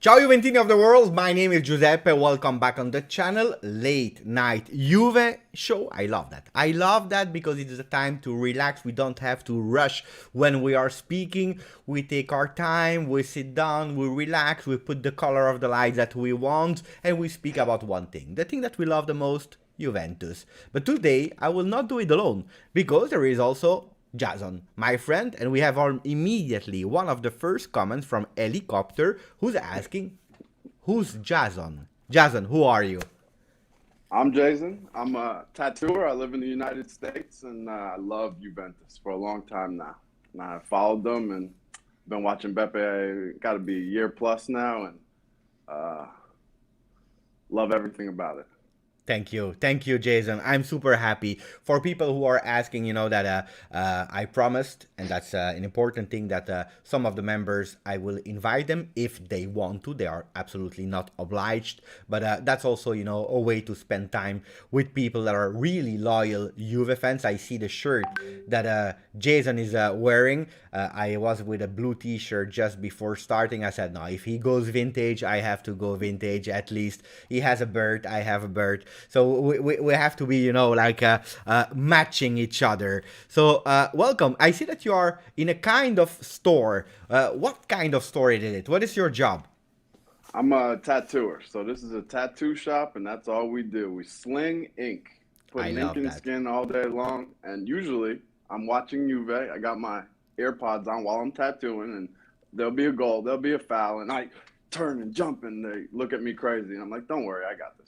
Ciao Juventini of the world, my name is Giuseppe, welcome back on the channel. Late night Juve show, I love that. I love that because it is a time to relax, we don't have to rush when we are speaking. We take our time, we sit down, we relax, we put the color of the lights that we want, and we speak about one thing, the thing that we love the most, Juventus. But today, I will not do it alone, because there is also Jason, my friend, and we have immediately one of the first comments from Helicopter who's asking, who's Jason? Jason, who are you? I'm Jason. I'm a tattooer. I live in the United States, and I love Juventus for a long time now. And I followed them and been watching Beppe. Got to be a year plus now, and love everything about it. Thank you, Jason. I'm super happy. For people who are asking, you know, that I promised, and that's an important thing, that some of the members, I will invite them if they want to. They are absolutely not obliged, but that's also, you know, a way to spend time with people that are really loyal Juve fans. I see the shirt that Jason is wearing. I was with a blue t-shirt just before starting. I said, no, if he goes vintage, I have to go vintage at least. He has a bird, I have a bird. So we have to be, you know, like matching each other. So welcome. I see that you are in a kind of store. What kind of store is it? What is your job? I'm a tattooer. So this is a tattoo shop, and that's all we do. We sling ink. Put ink in skin all day long. And usually I'm watching Juve. I got my AirPods on while I'm tattooing, and there'll be a goal, there'll be a foul, and I turn and jump, and they look at me crazy, and I'm like, don't worry, I got this.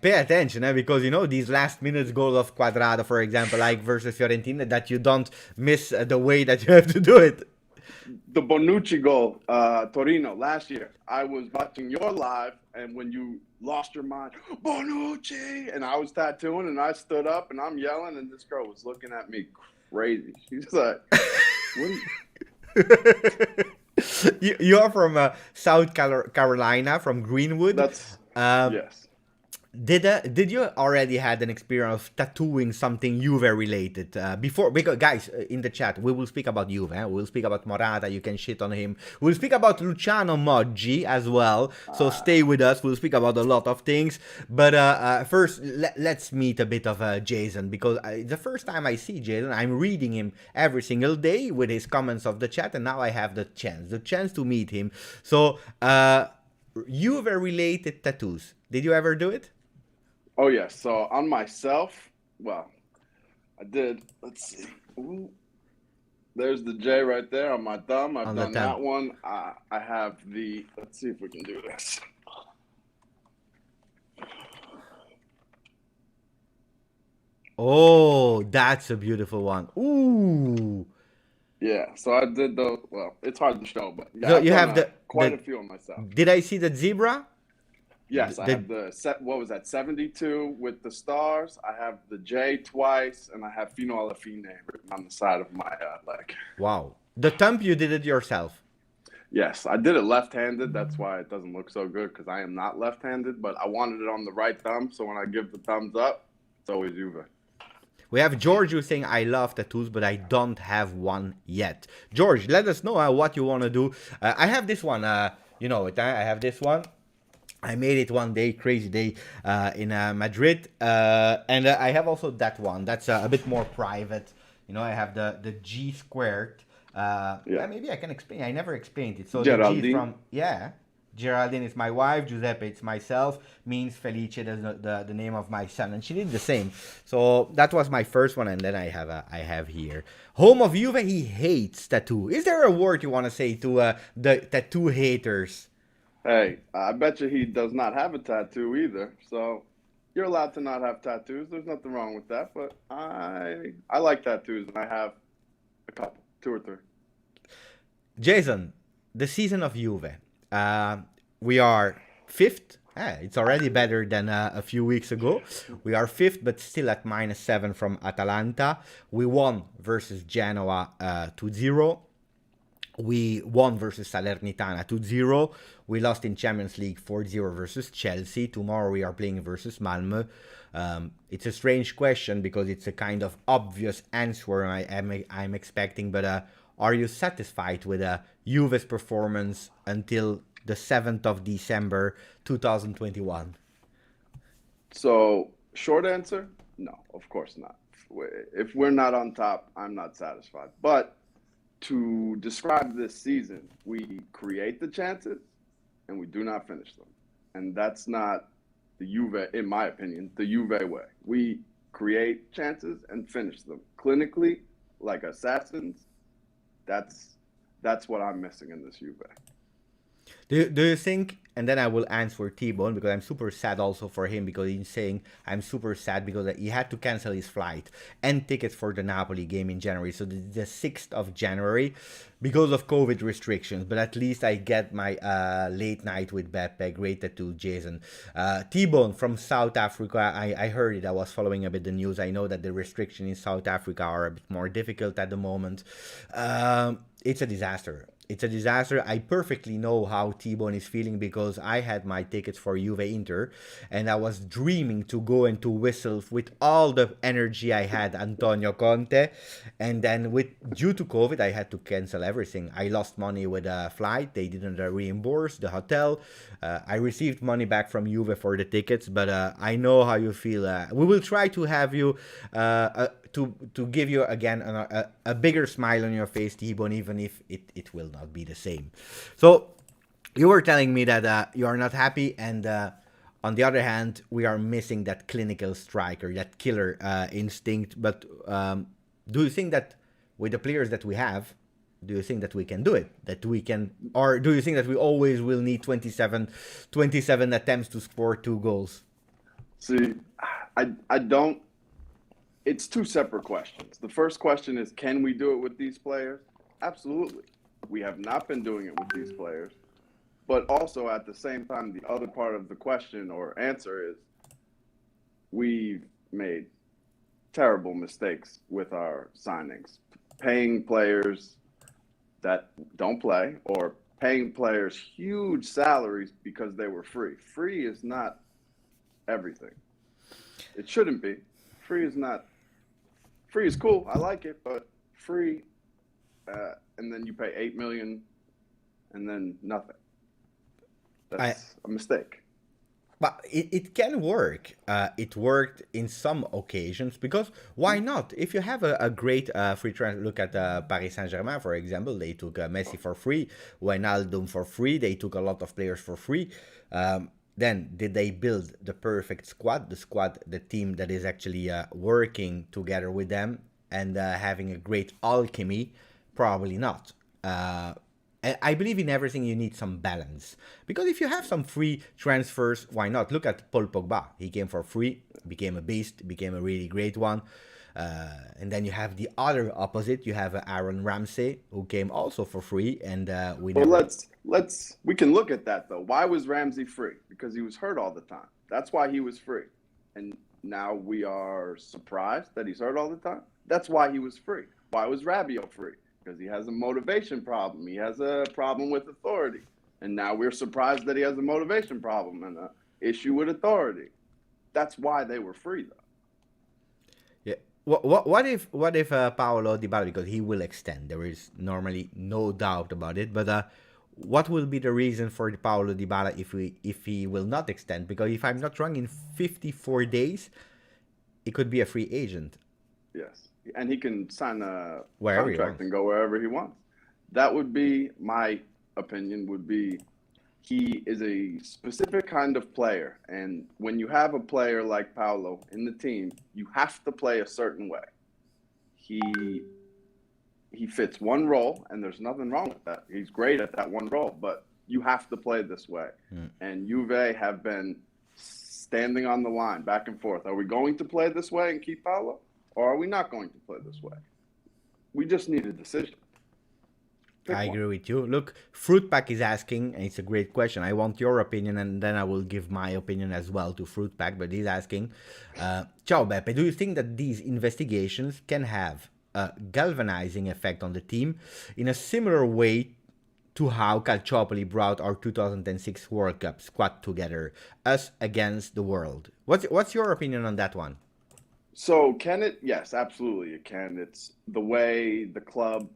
Pay attention, because you know these last minutes goals of Quadrado, for example, like versus Fiorentina, that you don't miss the way that you have to do it. The Bonucci goal, Torino, last year, I was watching your live, and when you lost your mind, Bonucci, and I was tattooing, and I stood up, and I'm yelling, and this girl was looking at me crazy. She's like, what you are from South Carolina, from Greenwood. That's yes. Did you already had an experience of tattooing something Juve related before? Because guys, in the chat, we will speak about Juve. We'll speak about Morata. You can shit on him. We'll speak about Luciano Moggi as well. So stay with us. We'll speak about a lot of things. But first, let's meet a bit of Jason, because the first time I see Jason, I'm reading him every single day with his comments of the chat, and now I have the chance to meet him. So Juve related tattoos. Did you ever do it? Oh, yes. So on myself, well, I did. Let's see. Ooh. There's the J right there on my thumb. I've done that one. I have the, let's see if we can do this. Oh, that's a beautiful one. Ooh. Yeah, so I did those. Well, it's hard to show, but yeah, so you have quite a few on myself. Did I see the zebra? Yes, I have what was that, 72 with the stars. I have the J twice, and I have Fino alla fine written on the side of my leg. Wow. The thumb, you did it yourself? Yes, I did it left-handed. That's why it doesn't look so good, because I am not left-handed, but I wanted it on the right thumb, so when I give the thumbs up, it's always Juve. We have George who's saying, I love tattoos, but I don't have one yet. George, let us know what you want to do. I have this one. You know it, I have this one. I made it one day, crazy day, in Madrid, and I have also that one. That's a bit more private. You know, I have the G squared. Yeah. Maybe I can explain. I never explained it. So the G is from Geraldine is my wife. Giuseppe, it's myself. Means Felice, the name of my son, and she did the same. So that was my first one, and then I have here home of Juve. He hates tattoo. Is there a word you want to say to the tattoo haters? Hey, I bet you he does not have a tattoo either. So you're allowed to not have tattoos. There's nothing wrong with that. But I like tattoos, and I have a couple, 2 or 3. Jason, the season of Juve. We are 5th. It's already better than a few weeks ago. We are 5th, but still at -7 from Atalanta. We won versus Genoa 2-0. We won versus Salernitana 2-0. We lost in Champions League 4-0 versus Chelsea. Tomorrow we are playing versus Malmö. It's a strange question because it's a kind of obvious answer I'm expecting, but are you satisfied with Juve's performance until the 7th of December 2021? So, short answer, no, of course not. If we're not on top, I'm not satisfied. But to describe this season, we create the chances and we do not finish them. And that's not the Juve, in my opinion, the Juve way. We create chances and finish them clinically, like assassins. That's what I'm missing in this Juve. Do you think, and then I will answer T-Bone because I'm super sad also for him because he's saying I'm super sad because he had to cancel his flight and tickets for the Napoli game in January. So the 6th of January because of COVID restrictions. But at least I get my late night with Beppe. Great tattoo, Jason. T-Bone from South Africa. I heard it. I was following a bit the news. I know that the restrictions in South Africa are a bit more difficult at the moment. It's a disaster. It's a disaster. I perfectly know how T-Bone is feeling because I had my tickets for Juve Inter and I was dreaming to go and to whistle with all the energy I had Antonio Conte. And then due to COVID, I had to cancel everything. I lost money with a flight. They didn't reimburse the hotel. I received money back from Juve for the tickets, but I know how you feel. We will try to have you to give you again a bigger smile on your face, T-Bone, even if it will not be the same. So you were telling me that you are not happy, and on the other hand, we are missing that clinical striker, that killer instinct. But do you think that with the players that we have, do you think that we can do it? That we can, or do you think that we always will need 27 attempts to score 2 goals? See, I don't. It's two separate questions. The first question is, can we do it with these players? Absolutely. We have not been doing it with these players. But also at the same time, the other part of the question or answer is we've made terrible mistakes with our signings. Paying players that don't play or paying players huge salaries because they were free. Free is not everything. It shouldn't be. Free is not. Free is cool. I like it, but free, and then you pay 8 million, and then nothing. That's a mistake. But it can work. It worked in some occasions because why not? If you have a great free transfer, look at Paris Saint-Germain, for example. They took Messi for free, Wijnaldum for free. They took a lot of players for free. Then did they build the perfect squad, the team that is actually working together with them and having a great alchemy? Probably not. I believe in everything you need some balance. Because if you have some free transfers, why not? Look at Paul Pogba. He came for free, became a beast, became a really great one. And then you have the other opposite. You have Aaron Ramsey, who came also for free, and we. Well, we can look at that though. Why was Ramsey free? Because he was hurt all the time. That's why he was free. And now we are surprised that he's hurt all the time. That's why he was free. Why was Rabiot free? Because he has a motivation problem. He has a problem with authority. And now we're surprised that he has a motivation problem and an issue with authority. That's why they were free, though. Yeah. What if Paolo Dybala, because he will extend. There is normally no doubt about it. But what will be the reason for Paolo Dybala if he will not extend? Because if I'm not wrong, in 54 days, it could be a free agent. Yes. And he can sign a contract and go wherever he wants. That would be, my opinion, would be he is a specific kind of player. And when you have a player like Paolo in the team, you have to play a certain way. He fits one role, and there's nothing wrong with that. He's great at that one role, but you have to play this way. And Juve have been standing on the line back and forth. Are we going to play this way and keep Paolo? Or are we not going to play this way? We just need a decision. I agree with you. Look, Fruitpack is asking, and it's a great question. I want your opinion, and then I will give my opinion as well to Fruitpack. But he's asking, Ciao Beppe, do you think that these investigations can have a galvanizing effect on the team in a similar way to how Calciopoli brought our 2006 World Cup squad together, us against the world? What's your opinion on that one? So can it? Yes, absolutely it can. It's the way the club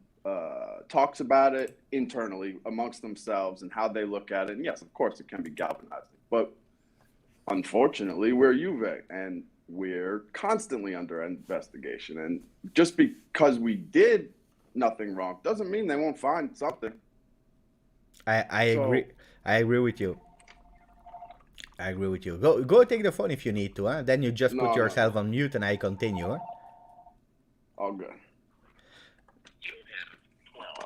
talks about it internally amongst themselves and how they look at it. And yes, of course, it can be galvanizing. But unfortunately, we're Juve, and we're constantly under investigation. And just because we did nothing wrong doesn't mean they won't find something. I agree. I agree with you. I agree with you. Go take the phone if you need to. Huh? Then you just put yourself on mute and I continue. Huh? All good.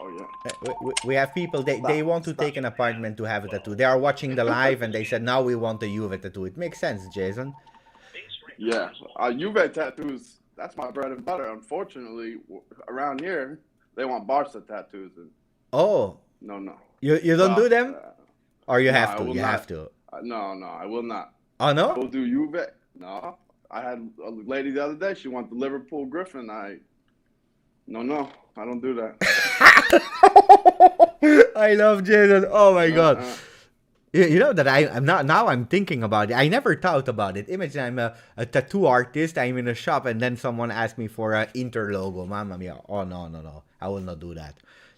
Oh, yeah. We have people, they want to take an apartment to have a tattoo. They are watching the live and they said, now we want a Juve tattoo. It makes sense, Jason. Yeah. Juve tattoos, that's my bread and butter. Unfortunately, around here, they want Barca tattoos. And oh. No. You don't do them? Or you have to? You have to. No, I will not. Oh, no? I will do Juve. No. I had a lady the other day, she wanted the Liverpool Griffin. No, I don't do that. I love Jason. Oh my God. You know that I'm not, now I'm thinking about it. I never thought about it. Imagine I'm a tattoo artist. I'm in a shop and then someone asks me for an Inter logo. Mamma mia. Oh, no. I will not do that.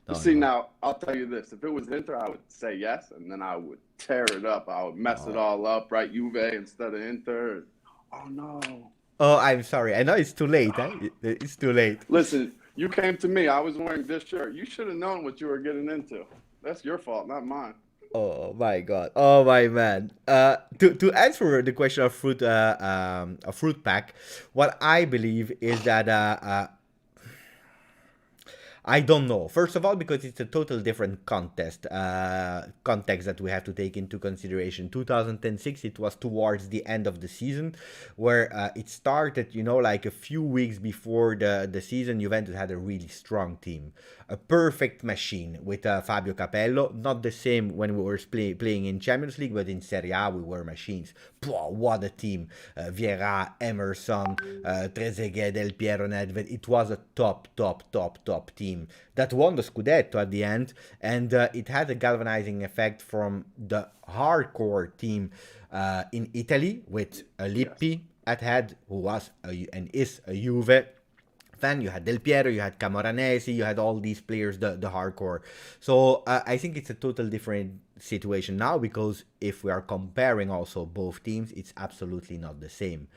No, see, now, I'll tell you this. If it was Inter, I would say yes, and then I would tear it up. I would mess it all up, right? Juve instead of Inter. Oh, no. Oh, I'm sorry. I know it's too late. It's too late. Listen, you came to me. I was wearing this shirt. You should have known what you were getting into. That's your fault, not mine. Oh my God! Oh my man! To answer the question of fruit, a fruit pack, what I believe is that I don't know. First of all, because it's a total different context that we have to take into consideration. 2006, it was towards the end of the season, where it started, like a few weeks before the season. Juventus had a really strong team, a perfect machine with Fabio Capello. Not the same when we were playing in Champions League, but in Serie A we were machines. What a team! Vieira, Emerson, Trezeguet, Del Piero, Nedved. It was a top team that won the Scudetto at the end, and it had a galvanizing effect from the hardcore team in Italy with Lippi at head, who was and is a Juve fan. You had Del Piero, you had Camoranesi, you had all these players, the hardcore. So I think it's a total different situation now, because if we are comparing also both teams, it's absolutely not the same.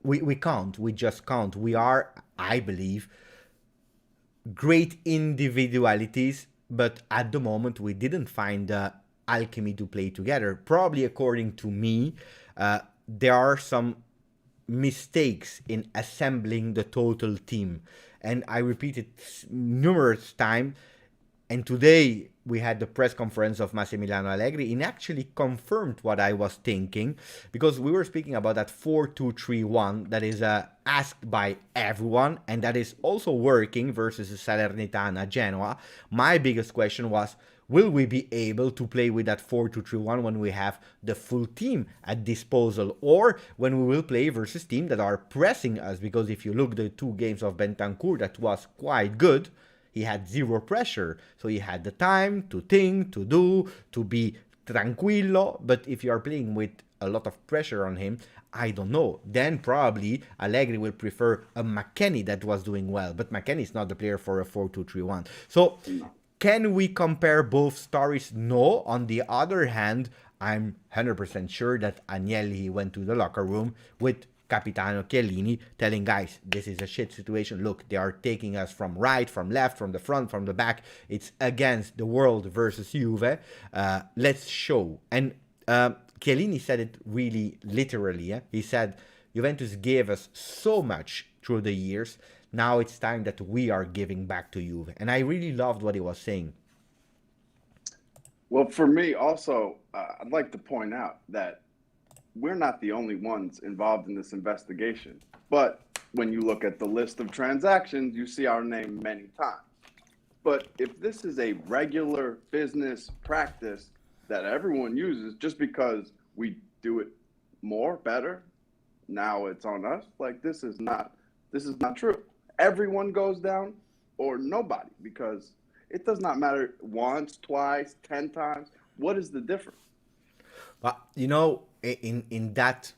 We just can't. We are, I believe, great individualities, but at the moment we didn't find the alchemy to play together. Probably, according to me, there are some mistakes in assembling the total team, and I repeat it numerous times. And today we had the press conference of Massimiliano Allegri, and actually confirmed what I was thinking, because we were speaking about that 4-2-3-1 that is asked by everyone, and that is also working versus Salernitana, Genoa. My biggest question was, will we be able to play with that 4-2-3-1 when we have the full team at disposal, or when we will play versus teams that are pressing us? Because if you look at the 2 games of Bentancur, that was quite good. He had zero pressure, so he had the time to think, to do, to be tranquillo. But if you are playing with a lot of pressure on him, I don't know. Then probably Allegri will prefer a McKennie that was doing well. But McKennie is not the player for a 4-2-3-1. So can we compare both stories? No. On the other hand, I'm 100% sure that Agnelli went to the locker room with Capitano Chiellini telling guys, this is a shit situation. Look, they are taking us from right, from left, from the front, from the back. It's against the world versus Juve. Let's show. And Chiellini said it really literally. He said, Juventus gave us so much through the years. Now it's time that we are giving back to Juve. And I really loved what he was saying. Well, for me also, I'd like to point out that we're not the only ones involved in this investigation. But when you look at the list of transactions, you see our name many times. But if this is a regular business practice that everyone uses just because we do it more, better, now it's on us. Like, this is not true. Everyone goes down or nobody, because it does not matter once, twice, 10 times. What is the difference? Well, in that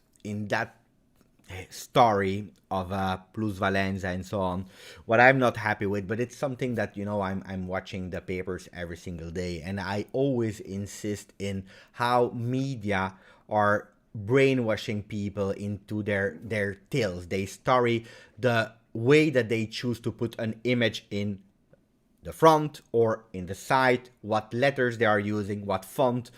story of plusvalenza and so on. What I'm not happy with, but it's something that I'm watching the papers every single day, and I always insist in how media are brainwashing people into their tales. They story the way that they choose to put an image in the front or in the side, what letters they are using, what font.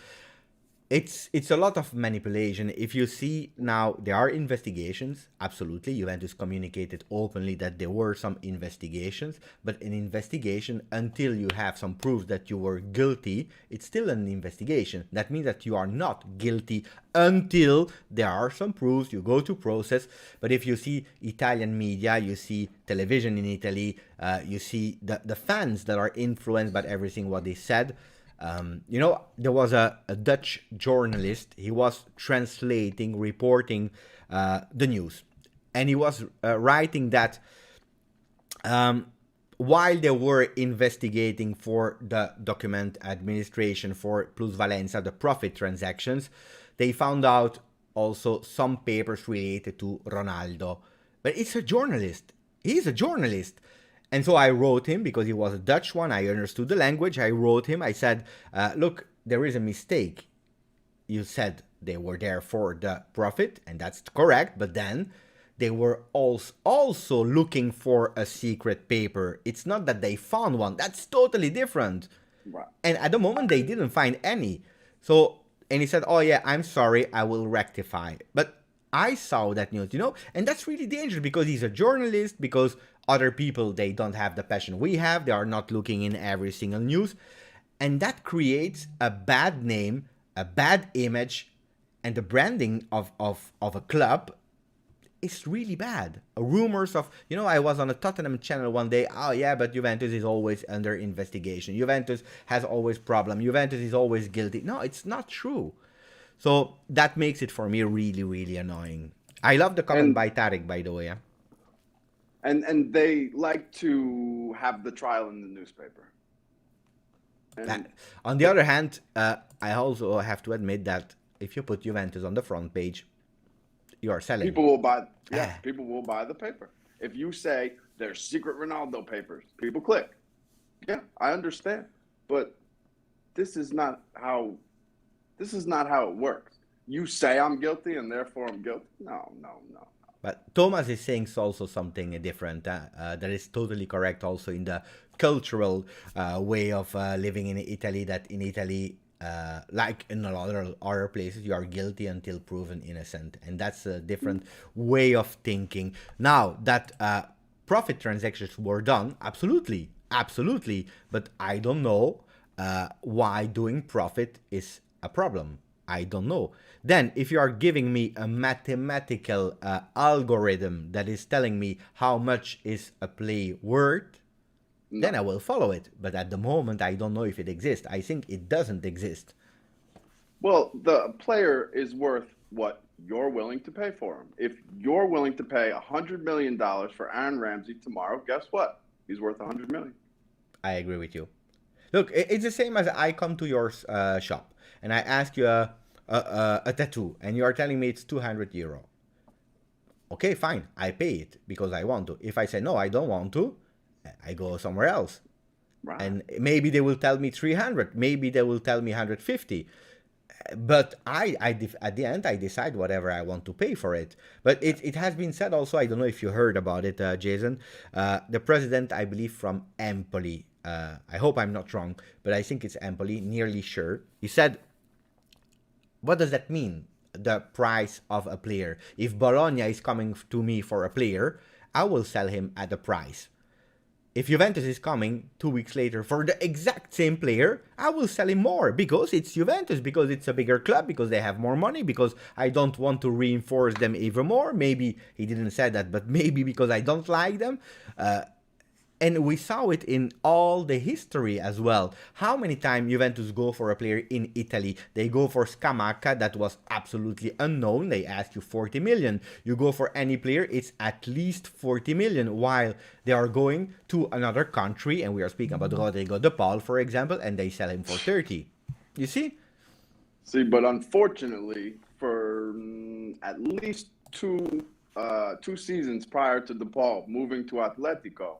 It's a lot of manipulation. If you see now, there are investigations. Absolutely, Juventus communicated openly that there were some investigations, but an investigation, until you have some proof that you were guilty, it's still an investigation. That means that you are not guilty until there are some proofs. You go to process. But if you see Italian media, you see television in Italy, you see the fans that are influenced by everything what they said. There was a Dutch journalist. He was translating, reporting the news, and he was writing that while they were investigating for the document administration for plusvalenza, the profit transactions, they found out also some papers related to Ronaldo. But it's a journalist. He's a journalist. And so I wrote him, because he was a Dutch one. I understood the language. I wrote him. I said, look, there is a mistake. You said they were there for the profit, and that's correct. But then they were also looking for a secret paper. It's not that they found one. That's totally different. Right. And at the moment, they didn't find any. So, and he said, oh yeah, I'm sorry, I will rectify. But I saw that news, and that's really dangerous, because he's a journalist, because other people, they don't have the passion we have. They are not looking in every single news. And that creates a bad name, a bad image, and the branding of a club is really bad. Rumors of, I was on a Tottenham channel one day. Oh yeah, but Juventus is always under investigation. Juventus has always problem. Juventus is always guilty. No, it's not true. So that makes it for me really, really annoying. I love the comment by Tariq, by the way. Yeah? And they like to have the trial in the newspaper. On the other hand, I also have to admit that if you put Juventus on the front page, you are selling. People will buy. Yeah, people will buy the paper. If you say there's secret Ronaldo papers, people click. Yeah, I understand, but this is not how it works. You say I'm guilty, and therefore I'm guilty. No. But Thomas is saying also something different. That is totally correct. Also in the cultural way of living in Italy, that in Italy, like in a lot of other places, you are guilty until proven innocent, and that's a different way of thinking. Now that profit transactions were done, absolutely, but I don't know why doing profit is a problem. I don't know. Then, if you are giving me a mathematical algorithm that is telling me how much is a play worth, then I will follow it. But at the moment, I don't know if it exists. I think it doesn't exist. Well, the player is worth what you're willing to pay for him. If you're willing to pay $100 million for Aaron Ramsey tomorrow, guess what? He's worth $100 million. I agree with you. Look, it's the same as I come to your shop and I ask you a tattoo, and you are telling me it's €200. Okay, fine, I pay it because I want to. If I say no, I don't want to, I go somewhere else. Right. And maybe they will tell me 300, maybe they will tell me 150. But at the end, I decide whatever I want to pay for it. But it has been said also, I don't know if you heard about it, Jason, the president, I believe from Empoli, I hope I'm not wrong, but I think it's Empoli, nearly sure. He said, what does that mean, the price of a player? If Bologna is coming to me for a player, I will sell him at the price. If Juventus is coming 2 weeks later for the exact same player, I will sell him more because it's Juventus, because it's a bigger club, because they have more money, because I don't want to reinforce them even more. Maybe he didn't say that, but maybe because I don't like them. And we saw it in all the history as well. How many times Juventus go for a player in Italy? They go for Scamacca, that was absolutely unknown. They ask you 40 million. You go for any player, it's at least 40 million, while they are going to another country, and we are speaking about Rodrigo de Paul, for example, and they sell him for 30. You see? See, but unfortunately, for at least 2 seasons prior to DePaul moving to Atletico,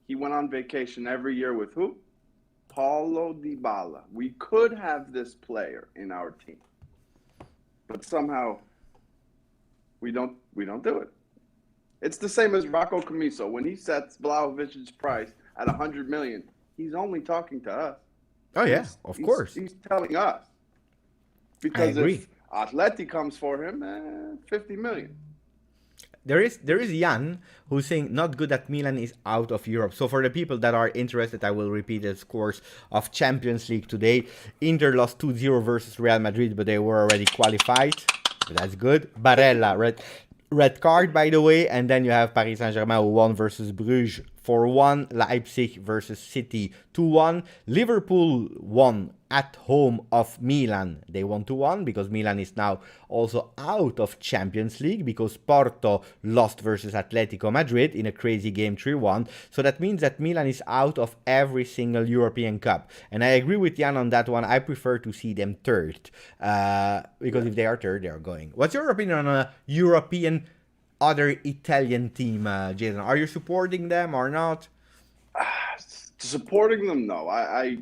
he went on vacation every year with who? Paulo Dybala. We could have this player in our team, but somehow we don't do it. It's the same as Rocco Camiso. When he sets Vlahovic's price at 100 million, he's only talking to us. Oh yeah, of course. He's telling us. I Because agree. if Atleti comes for him, 50 million. There is Jan who's saying not good that Milan is out of Europe. So for the people that are interested, I will repeat the scores of Champions League today. Inter lost 2-0 versus Real Madrid, but they were already qualified. So that's good. Barella, red card, by the way. And then you have Paris Saint-Germain who won versus Bruges 4-1. Leipzig versus City 2-1. Liverpool won at home of Milan. They won 2-1 because Milan is now also out of Champions League because Porto lost versus Atletico Madrid in a crazy game 3-1. So that means that Milan is out of every single European Cup. And I agree with Jan on that one. I prefer to see them third because if they are third, they are going. What's your opinion on a European other Italian team, Jason? Are you supporting them or not? Supporting them, no. I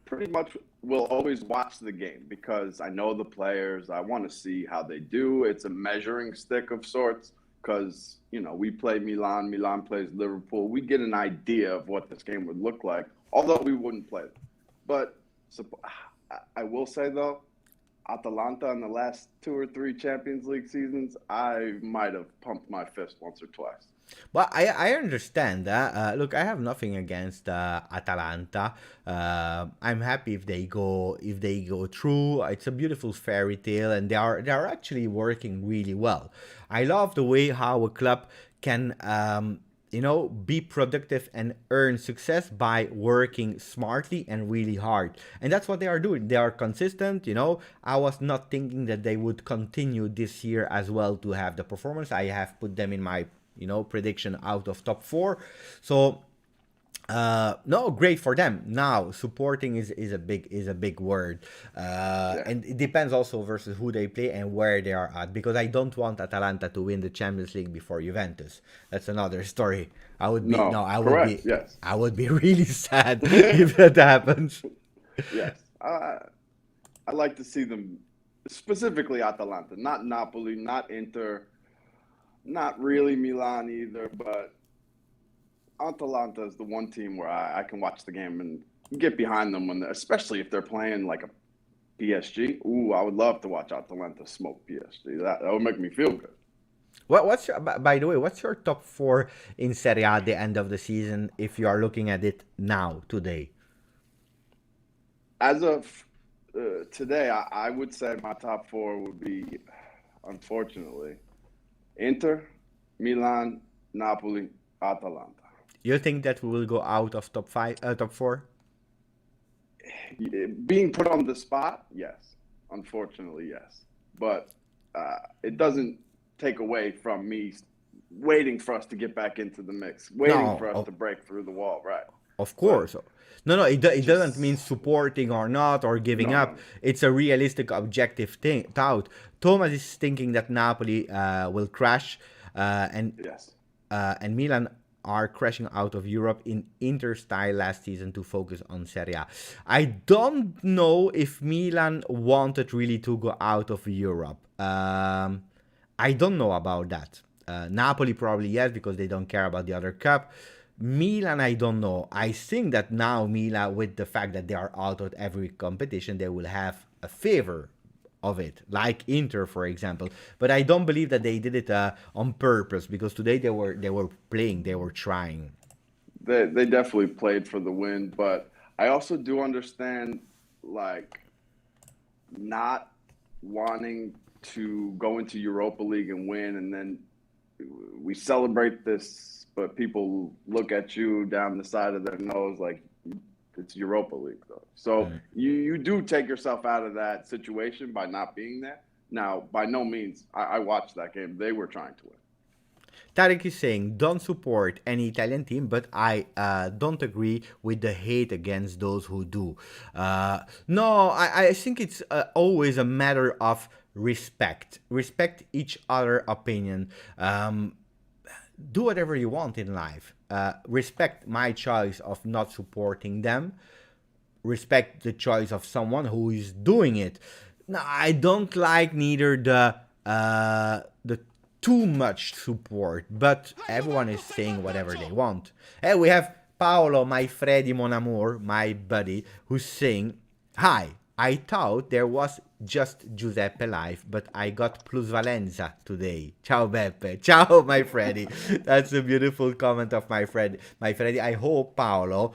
pretty much will always watch the game because I know the players. I want to see how they do. It's a measuring stick of sorts because, we play Milan. Milan plays Liverpool. We get an idea of what this game would look like, although we wouldn't play them. But I will say, though, Atalanta in the last 2 or 3 Champions League seasons, I might have pumped my fist once or twice. Well, I understand that. Look, I have nothing against Atalanta. I'm happy if they go through. It's a beautiful fairy tale, and they are actually working really well. I love the way how a club can be productive and earn success by working smartly and really hard. And that's what they are doing. They are consistent. I was not thinking that they would continue this year as well to have the performance. I have put them in my prediction out of top 4. So no, great for them. Now supporting is a big word, and it depends also versus who they play and where they are at. Because I don't want Atalanta to win the Champions League before Juventus. That's another story. I would be Yes. I would be really sad if that happens. Yes, I like to see them, specifically Atalanta, not Napoli, not Inter, not really Milan either, but Atalanta is the one team where I can watch the game and get behind them especially if they're playing like a PSG. Ooh, I would love to watch Atalanta smoke PSG. That would make me feel good. By the way, what's your top 4 in Serie A at the end of the season if you are looking at it now, today? As of today, I would say my top 4 would be, unfortunately, Inter, Milan, Napoli, Atalanta. You think that we will go out of top 4? Being put on the spot, yes. Unfortunately, yes. But it doesn't take away from me waiting for us to get back into the mix, waiting for us to break through the wall, right? Of course. But no, it doesn't mean supporting or not or giving up. It's a realistic, objective thought. Thomas is thinking that Napoli will crash, and Milan are crashing out of Europe in Inter style last season to focus on Serie A. I don't know if Milan wanted really to go out of Europe. I don't know about that. Napoli probably yes, because they don't care about the other cup. Milan, I don't know. I think that now Milan, with the fact that they are out of every competition, they will have a favor of it, like Inter, for example. But I don't believe that they did it on purpose, because today they were playing, they were trying. They definitely played for the win, but I also do understand, like, not wanting to go into Europa League and win, and then we celebrate this, but people look at you down the side of their nose like it's Europa League, though. So you do take yourself out of that situation by not being there. Now, by no means, I watched that game. They were trying to win. Tarek is saying, don't support any Italian team, but I don't agree with the hate against those who do. No, I think it's always a matter of respect each other opinion. Do whatever you want in life. Respect my choice of not supporting them. Respect the choice of someone who is doing it. Now, I don't like neither the too much support, but everyone is saying whatever they want. Hey, we have Paolo, my Freddy Mon Amour, my buddy, who's saying, "Hi, I thought there was just Giuseppe live, but I got plusvalenza today. Ciao Beppe." Ciao, my Freddy. That's a beautiful comment of my friend, my Freddy. I hope, Paolo,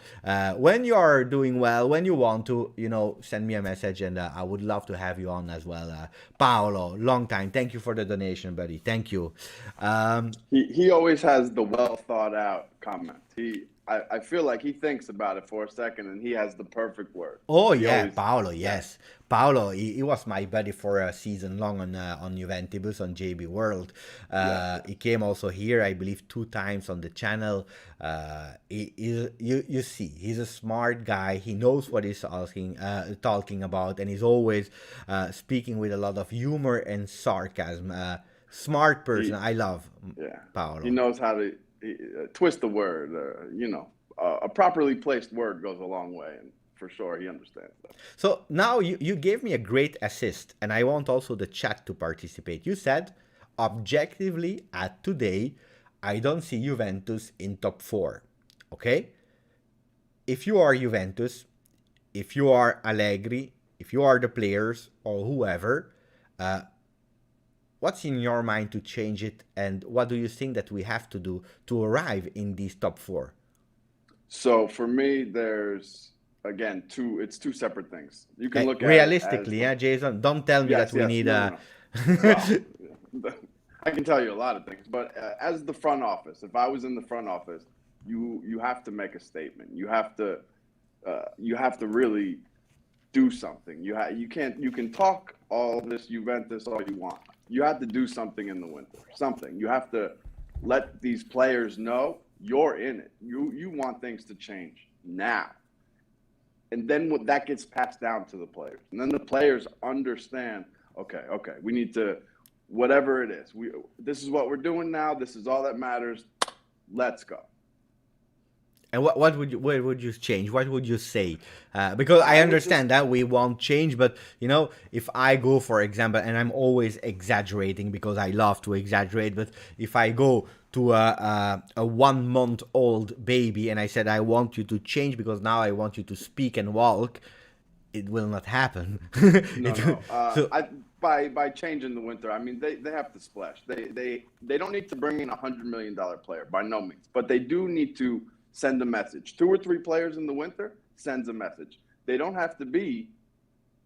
when you are doing well, when you want to, send me a message, and I would love to have you on as well. Paolo, long time. Thank you for the donation, buddy. Thank you. He always has the well thought out comments. I feel like he thinks about it for a second and he has the perfect word. Oh, yeah, Paolo, yes. Paolo, he was my buddy for a season long on Juventus, on JB World. He came also here, I believe, 2 times on the channel. You see, he's a smart guy. He knows what he's talking about, and he's always speaking with a lot of humor and sarcasm. Smart person. I love Paolo. He knows how to twist the word. A properly placed word goes a long way, and for sure he understands that. So now you gave me a great assist, and I want also the chat to participate. You said, objectively, at today, I don't see Juventus in top 4. Okay? If you are Juventus, if you are Allegri, if you are the players or whoever, what's in your mind to change it, and what do you think that we have to do to arrive in these top 4? So for me, there's, again, it's 2 separate things. You can look at realistically, Jason. Don't tell me that we need Well, I can tell you a lot of things, but as the front office, if I was in the front office, you have to make a statement. You have to really do something. You can talk all this Juventus all you want. You have to do something in the winter. Something. You have to let these players know you're in it. You want things to change now. And then that gets passed down to the players. And then the players understand, okay, we need to, whatever it is. This is what we're doing now. This is all that matters. Let's go. And what would you change? What would you say? Because I understand that we won't change, but if I go, for example, and I'm always exaggerating because I love to exaggerate, but if I go to a 1-month-old baby and I said I want you to change because now I want you to speak and walk, it will not happen. By changing the winter, I mean they have to splash. They don't need to bring in $100 million player by no means, but they do need to send a message. 2 or 3 players in the winter sends a message. They don't have to be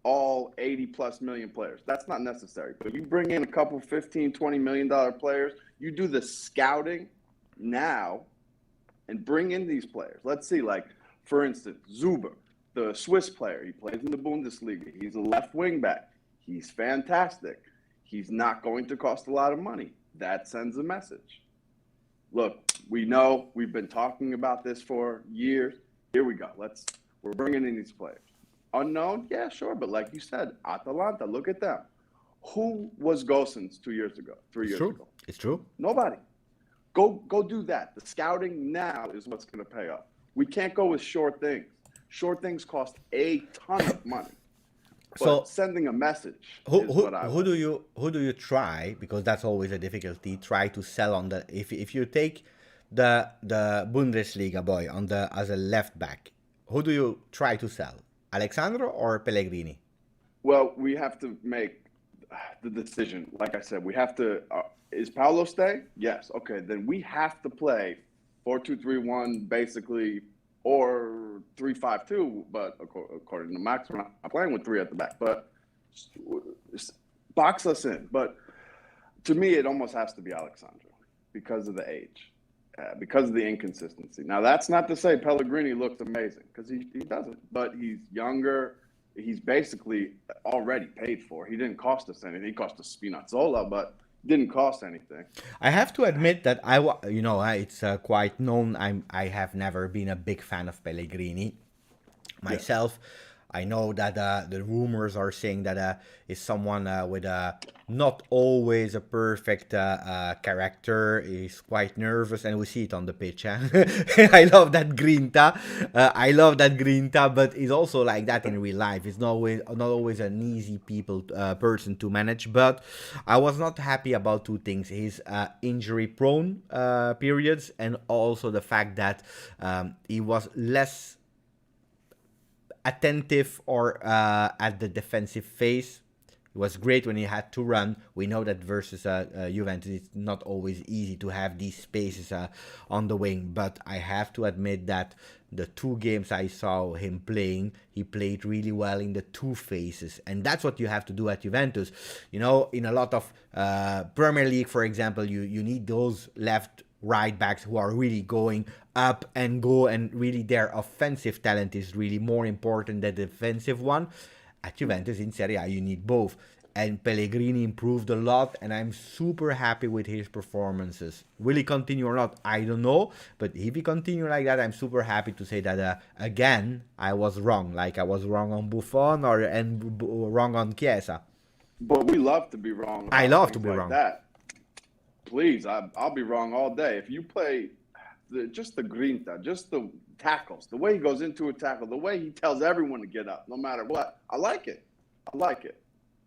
all 80+ million players. That's not necessary. But you bring in a couple $15, $20 million players, you do the scouting now and bring in these players. Let's see, like, for instance, Zuber, the Swiss player. He plays in the Bundesliga. He's a left wing back. He's fantastic. He's not going to cost a lot of money. That sends a message. Look, we know we've been talking about this for years. Here we go. We're bringing in these players. Unknown? Yeah, sure. But like you said, Atalanta, look at them. Who was Gosens 2 years ago, 3 years ago? It's true. Nobody. Go do that. The scouting now is what's going to pay off. We can't go with short things. Short things cost a ton of money. But so sending a message is what I who do you try, because that's always a difficulty, try to sell on the if you take the Bundesliga boy as a left back, who do you try to sell? Alexandro or Pellegrini? Well, we have to make the decision. Like I said, we have to is Paulo stay? Yes. Okay, then we have to play 4-2-3-1 basically, or 3-5-2, but according to Max, we're not playing with 3 at the back. But box us in. But to me, it almost has to be Alexandro because of the age, because of the inconsistency. Now, that's not to say Pellegrini looks amazing, because he doesn't. But he's younger. He's basically already paid for. He didn't cost us anything. He cost us Spinazzola, but didn't cost anything. I have to admit that it's quite known. I have never been a big fan of Pellegrini myself. Yeah. I know that the rumors are saying that is someone with not always a perfect character. He's quite nervous, and we see it on the pitch. Huh? I love that grinta. I love that grinta, but he's also like that in real life. It's not always an easy person to manage. But I was not happy about two things: his injury-prone periods, and also the fact that he was less attentive or at the defensive phase. It was great when he had to run. We know that versus Juventus, it's not always easy to have these spaces on the wing. But I have to admit that the two games I saw him playing, he played really well in the two phases. And that's what you have to do at Juventus. You know, in a lot of Premier League, for example, you need those left right backs who are really going up and go, and really their offensive talent is really more important than the defensive one. At Juventus in Serie A, you need both. And Pellegrini improved a lot, and I'm super happy with his performances. Will he continue or not? I don't know. But if he continue like that, I'm super happy to say that, again, I was wrong. Like I was wrong on Buffon and wrong on Chiesa. But we love to be wrong I about love to things be like wrong. that. Please, I'll be wrong all day. If you play just the grinta, just the tackles, the way he goes into a tackle, the way he tells everyone to get up, no matter what, I like it. I like it.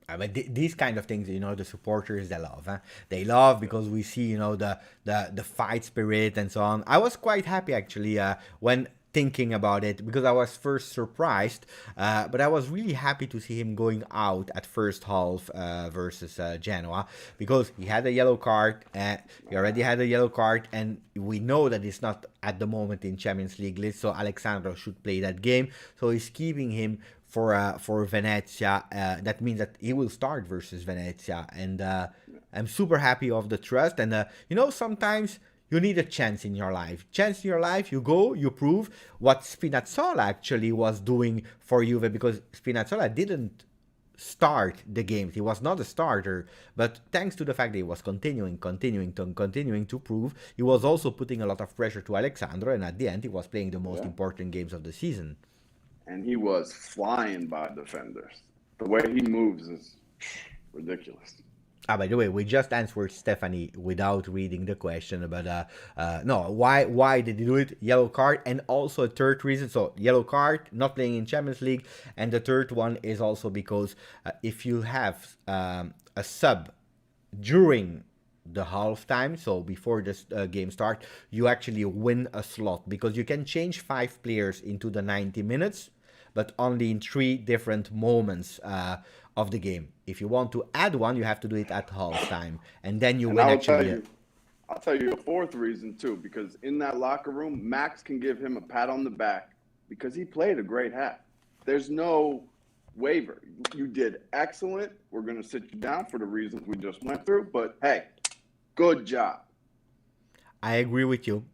But these kind of things, the supporters, they love. Huh? They love because we see, the fight spirit and so on. I was quite happy actually when thinking about it, because I was first surprised, but I was really happy to see him going out at first half versus Genoa, because he had a yellow card. He already had a yellow card, and we know that it's not at the moment in Champions League list, so Alexandro should play that game. So he's keeping him for Venezia. That means that he will start versus Venezia, and I'm super happy of the trust. And sometimes you need a chance in your life. Chance in your life, you go, you prove what Spinazzola actually was doing for Juve, because Spinazzola didn't start the games. He was not a starter, but thanks to the fact that he was continuing to prove, he was also putting a lot of pressure to Alexandro, and at the end he was playing the most important games of the season. And he was flying by defenders. The way he moves is ridiculous. By the way, we just answered Stephanie without reading the question, but no, why did he do it? Yellow card, and also a third reason. So yellow card, not playing in Champions League, and the third one is also because if you have a sub during the halftime, so before this game start, you actually win a slot, because you can change 5 players into the 90 minutes, but only in 3 different moments of the game. If you want to add one, you have to do it at halftime, and then you win actually. I'll tell you a fourth reason too, because in that locker room, Max can give him a pat on the back because he played a great half. There's no waiver. You did excellent. We're going to sit you down for the reasons we just went through, but hey, good job. I agree with you.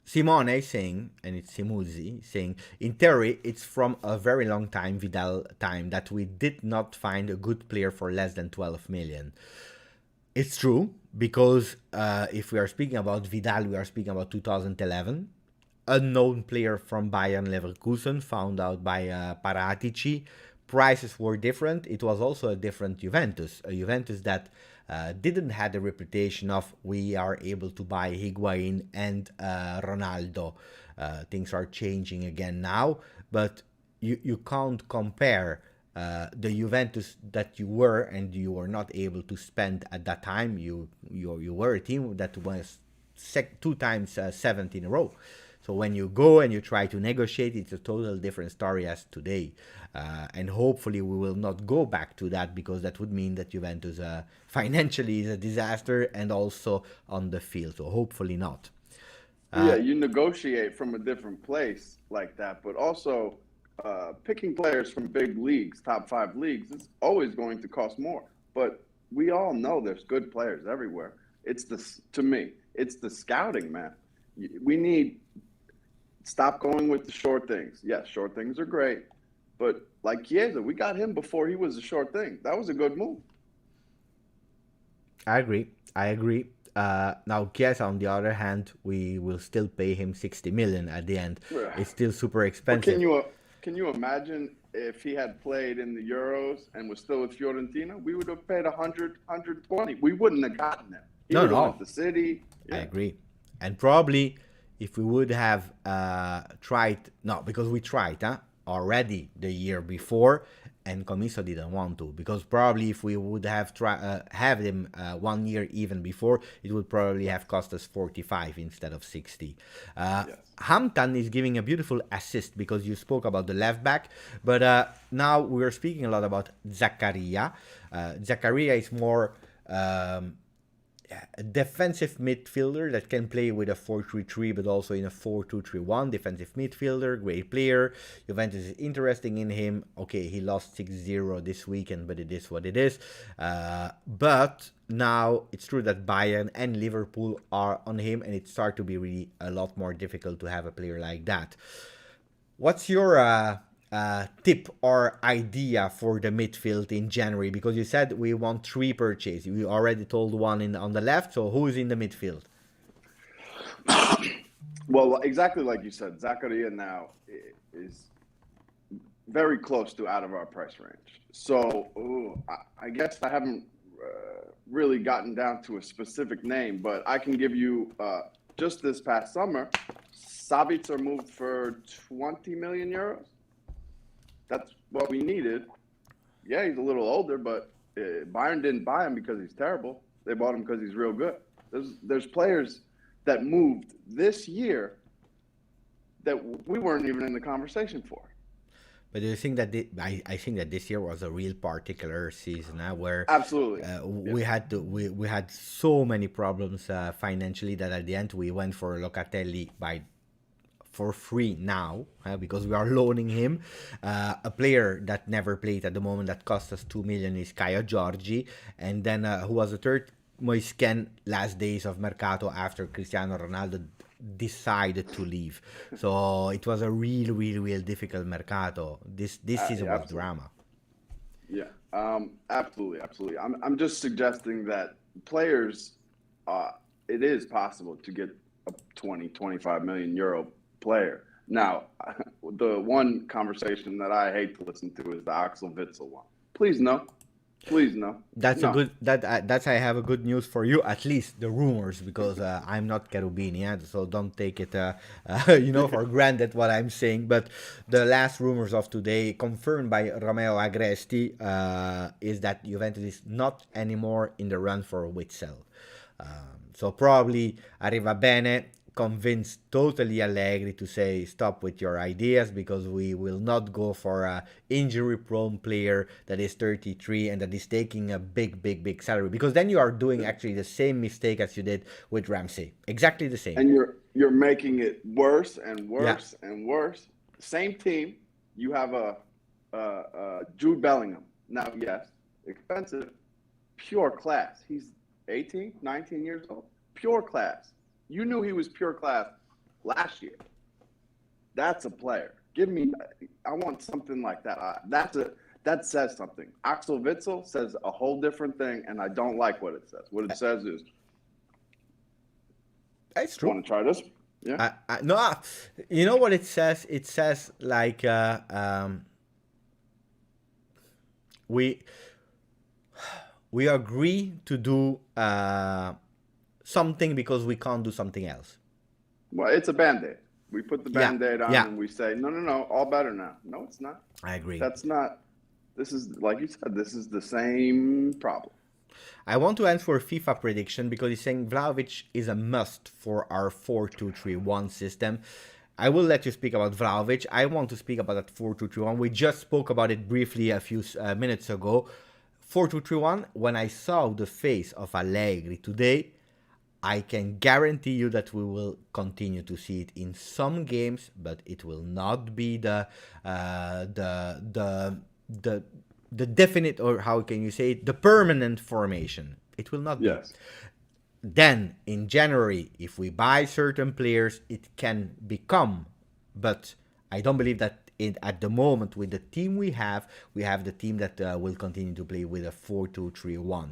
Simone saying, and it's Simuzzi saying, in theory, it's from a very long time, Vidal time, that we did not find a good player for less than 12 million. It's true, because if we are speaking about Vidal, we are speaking about 2011. Unknown player from Bayern Leverkusen, found out by Paratici. Prices were different. It was also a different Juventus, a Juventus that didn't have the reputation of we are able to buy Higuain and Ronaldo. Things are changing again now, but you can't compare the Juventus that you were and you were not able to spend at that time. You were a team that was 2 times 7th in a row. So when you go and you try to negotiate, it's a total different story as today. And hopefully we will not go back to that, because that would mean that Juventus financially is a disaster, and also on the field. So hopefully not. You negotiate from a different place like that, but also picking players from big leagues, top 5 leagues, is always going to cost more. But we all know there's good players everywhere. To me, it's the scouting, man. We need... Stop going with the short things. Yes, short things are great. But like Chiesa, we got him before he was a short thing. That was a good move. I agree. Now, guess on the other hand, we will still pay him 60 million at the end. It's still super But expensive. can you imagine if he had played in the Euros and was still with Fiorentina? We would have paid 100, 120. We wouldn't have gotten him. He would have went to City. I agree. And probably if we would have tried, no, because we tried already the year before, and Comiso didn't want to, because probably if we would have have him 1 year even before, it would probably have cost us 45 instead of 60. Hampton is giving a beautiful assist, because you spoke about the left back, but now we're speaking a lot about Zakaria. Zakaria is more a defensive midfielder that can play with a 4-3-3, but also in a 4-2-3-1. Defensive midfielder, great player. Juventus is interesting in him. Okay, he lost 6-0 this weekend, but it is what it is. But now it's true that Bayern and Liverpool are on him, and it starts to be really a lot more difficult to have a player like that. What's your tip or idea for the midfield in January? Because you said we want 3 purchases. We already told one on the left. So who's in the midfield? Well, exactly like you said, Zakaria now is very close to out of our price range. So I guess I haven't really gotten down to a specific name, but I can give you just this past summer, Sabitzer moved for 20 million euros. That's what we needed. Yeah, he's a little older, but Bayern didn't buy him because he's terrible. They bought him because he's real good. There's players that moved this year that we weren't even in the conversation for. But do you think that I think that this year was a real particular season where absolutely we had so many problems financially that at the end we went for Locatelli for free now because we are loaning him. A player that never played at the moment that cost us 2 million is Ciao Juventini, and then who was the third? Moisken, last days of Mercato after Cristiano Ronaldo decided to leave. So it was a real difficult Mercato. This season was drama. Yeah, absolutely. I'm just suggesting that players, it is possible to get a 20-25 million euro player. Now, the one conversation that I hate to listen to is the Axel Witsel one. Please no. That's a good that's I have a good news for you, at least the rumors, because I'm not Cherubini, so don't take it for granted what I'm saying. But the last rumors of today, confirmed by Romeo Agresti, is that Juventus is not anymore in the run for Witsel. So probably arriva bene, convinced totally Allegri to say stop with your ideas, because we will not go for a injury prone player that is 33 and that is taking a big salary, because then you are doing actually the same mistake as you did with Ramsey, exactly the same, and you're making it worse and worse and worse. Same team, you have a Jude Bellingham now. Yes, expensive, pure class. He's 18 19 years old, pure class. You knew he was pure class last year. That's a player. I want something like that. That says something. Axel Witsel says a whole different thing, and I don't like what it says. What it says is, it's true. Want to try this? Yeah. No, you know what it says? It says like we agree to do something because we can't do something else. Well, it's a Band-Aid. We put the Band-Aid on and we say, no, all better now. No, it's not. I agree. This is, like you said, this is the same problem. I want to answer FIFA prediction, because he's saying Vlahovic is a must for our 4-2-3-1 system. I will let you speak about Vlahovic. I want to speak about that 4-2-3-1. We just spoke about it briefly a few minutes ago. 4-2-3-1, when I saw the face of Allegri today, I can guarantee you that we will continue to see it in some games, but it will not be the definite, or how can you say it, the permanent formation. It will not be. Yes. Then in January, if we buy certain players, it can become, but I don't believe that at the moment with the team we have the team that will continue to play with a 4-2-3-1.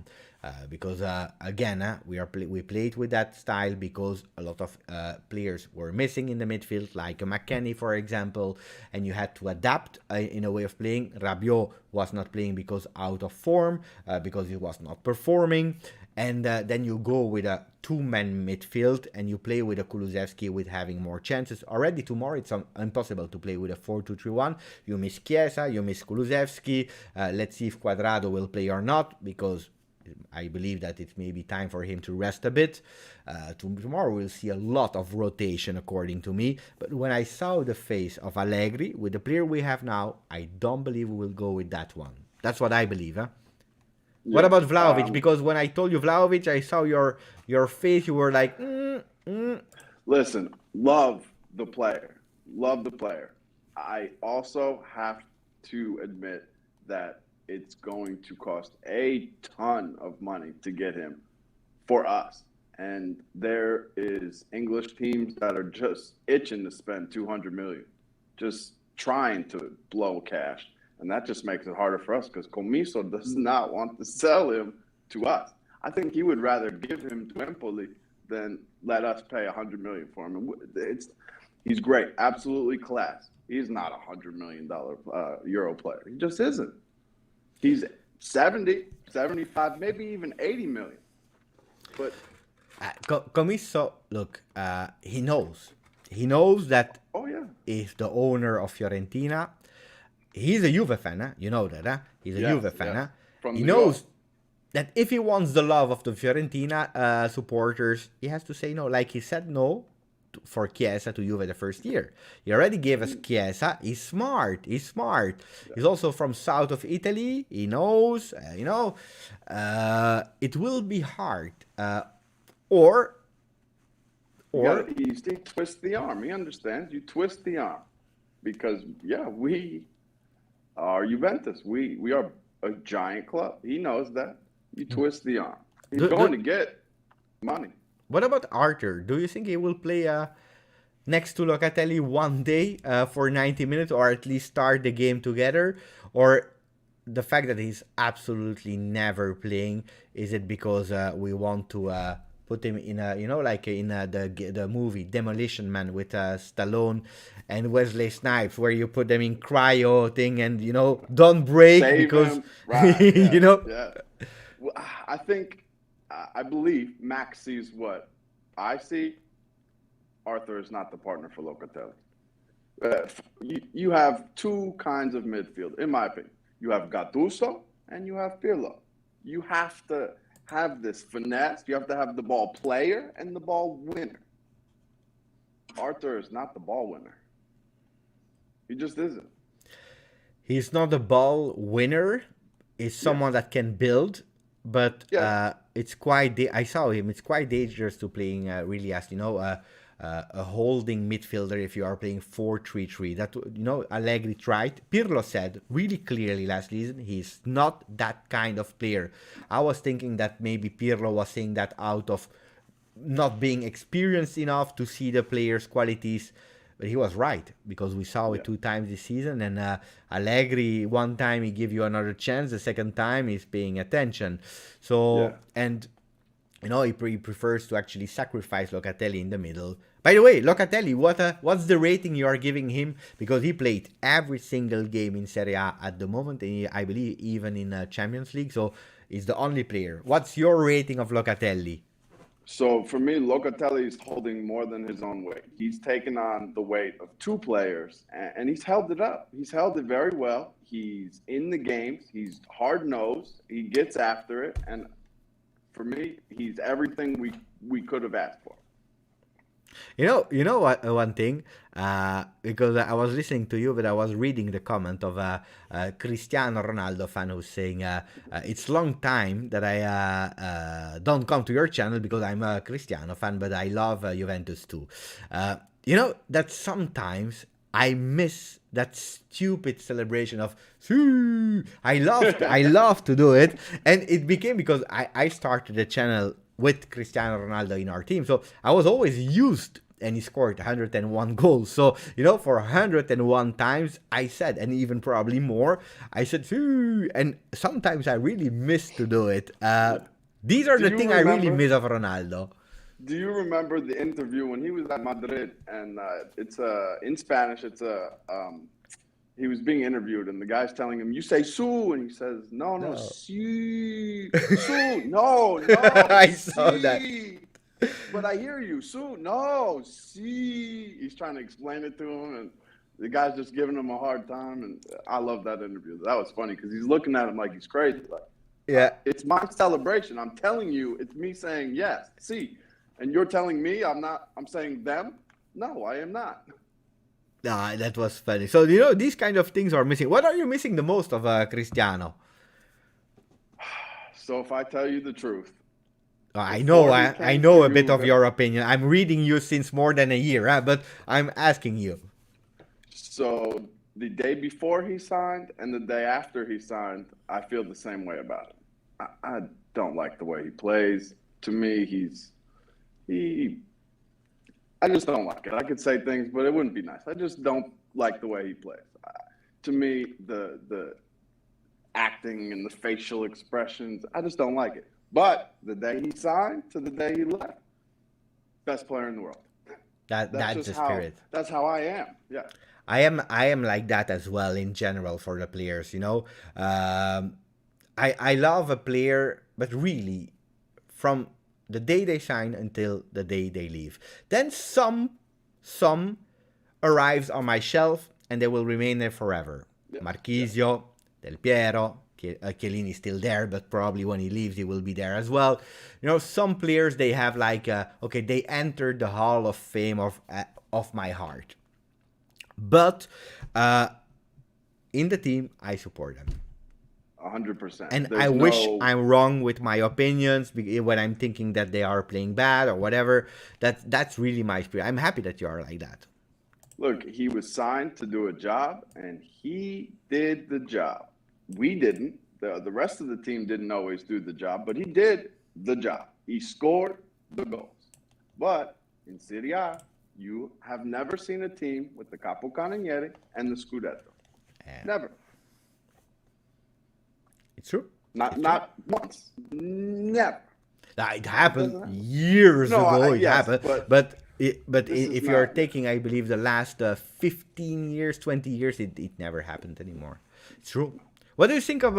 Because again, we played with that style because a lot of players were missing in the midfield, like McKennie, for example, and you had to adapt in a way of playing. Rabiot was not playing because out of form, because he was not performing, and then you go with a two-man midfield and you play with a Kulusevski with having more chances. Already tomorrow it's impossible to play with a 4-2-3-1. You miss Chiesa, you miss Kulusevski. Let's see if Cuadrado will play or not, because I believe that it may be time for him to rest a bit. Tomorrow we'll see a lot of rotation, according to me. But when I saw the face of Allegri with the player we have now, I don't believe we will go with that one. That's what I believe. Huh? Yeah. What about Vlahovic? Because when I told you Vlahovic, I saw your face. You were like, Listen, love the player. Love the player. I also have to admit that it's going to cost a ton of money to get him for us. And there is English teams that are just itching to spend 200 million, just trying to blow cash. And that just makes it harder for us because Comiso does not want to sell him to us. I think he would rather give him to Empoli than let us pay 100 million for him. He's great, absolutely class. He's not a $100 million Euro player. He just isn't. He's 70, 75, maybe even 80 million. But Comiso, look, he knows. He knows that if the owner of Fiorentina, he's a Juve fan, huh? You know that, huh? He's a Juve fan, huh? He knows that if he wants the love of the Fiorentina supporters, he has to say no. Like he said no for Chiesa to Juve the first year. He already gave us Chiesa. He's smart. He's smart. Yeah. He's also from south of Italy. He knows, it will be hard. Or he twists the arm. He understands. You twist the arm because we are Juventus. We are a giant club. He knows that. You twist the arm. He's going to get money. What about Arthur? Do you think he will play next to Locatelli one day for 90 minutes, or at least start the game together? Or the fact that he's absolutely never playing, is it because we want to put him in a, like in the movie Demolition Man with Stallone and Wesley Snipes, where you put them in cryo thing and, don't break save because, him. Right. Yeah. Well, I believe Max sees what I see. Arthur is not the partner for Locatelli. You have two kinds of midfield, in my opinion. You have Gattuso and you have Pirlo. You have to have this finesse. You have to have the ball player and the ball winner. Arthur is not the ball winner. He just isn't. He's not the ball winner. He's someone that can build. But it's quite. I saw him. It's quite dangerous to playing really as a holding midfielder if you are playing 4-3-3. That Allegri tried. Pirlo said really clearly last season he's not that kind of player. I was thinking that maybe Pirlo was saying that out of not being experienced enough to see the player's qualities. But he was right, because we saw it 2 times this season, and Allegri, one time he give you another chance, the second time he's paying attention. So, and he prefers to actually sacrifice Locatelli in the middle. By the way, Locatelli, what's the rating you are giving him? Because he played every single game in Serie A at the moment, and I believe even in Champions League, so he's the only player. What's your rating of Locatelli? So for me, Locatelli is holding more than his own weight. He's taken on the weight of 2 players, and he's held it up. He's held it very well. He's in the games. He's hard-nosed. He gets after it. And for me, he's everything we could have asked for. You know what? One thing, because I was listening to you, but I was reading the comment of a Cristiano Ronaldo fan who's saying it's long time that I don't come to your channel because I'm a Cristiano fan, but I love Juventus too. That sometimes I miss that stupid celebration of I love to do it, and it became because I started the channel with Cristiano Ronaldo in our team. So I was always used and he scored 101 goals. So, for 101 times, I said, and even probably more, I said, "Phew," and sometimes I really miss to do it. These are Do the you things I really remember? miss of Ronaldo. Do you remember the interview when he was at Madrid? And it's in Spanish. He was being interviewed, and the guy's telling him, "You say su," and he says, "No, no, No. si, su, no, no, I saw that. si." But I hear you, su, no, si. He's trying to explain it to him, and the guy's just giving him a hard time. And I love that interview. That was funny because he's looking at him like he's crazy. Like, Yeah. it's my celebration. I'm telling you, it's me saying yes, see, and you're telling me I'm not. I'm saying them. No, I am not. Ah, that was funny. So, these kind of things are missing. What are you missing the most of Cristiano? So if I tell you the truth, I know, before he I came know to a bit of Juve, your opinion. I'm reading you since more than a year, but I'm asking you. so the day before he signed and the day after he signed, I feel the same way about him. I don't like the way he plays. To me, he. I just don't like it. I could say things, but it wouldn't be nice. I just don't like the way he plays. To me, the acting and the facial expressions, I just don't like it. But the day he signed to the day he left, best player in the world. That's That's just the how spirit. that's how I am. Yeah. I am like that as well in general for the players. I love a player, but really, from the day they sign until the day they leave. Then some arrives on my shelf and they will remain there forever. Yes. Marchisio, Del Piero, Chiellini is still there, but probably when he leaves, he will be there as well. Some players they have like okay, they entered the Hall of Fame of my heart. But in the team, I support them. 100%. And I There's wish no I'm wrong with my opinions when I'm thinking that they are playing bad or whatever. That's really my spirit. I'm happy that you are like that. look, he was signed to do a job and he did the job. We didn't. The rest of the team didn't always do the job, but he did the job. He scored the goals. But in Serie A, you have never seen a team with the Capocannoniere and the Scudetto. Yeah. Never. It's true. Not once. Never. It happened Doesn't happen. years No, ago. It yes, happened, but but this is if you are not. taking, I believe, the last 15 years, 20 years, it never happened anymore. It's true. What do you think of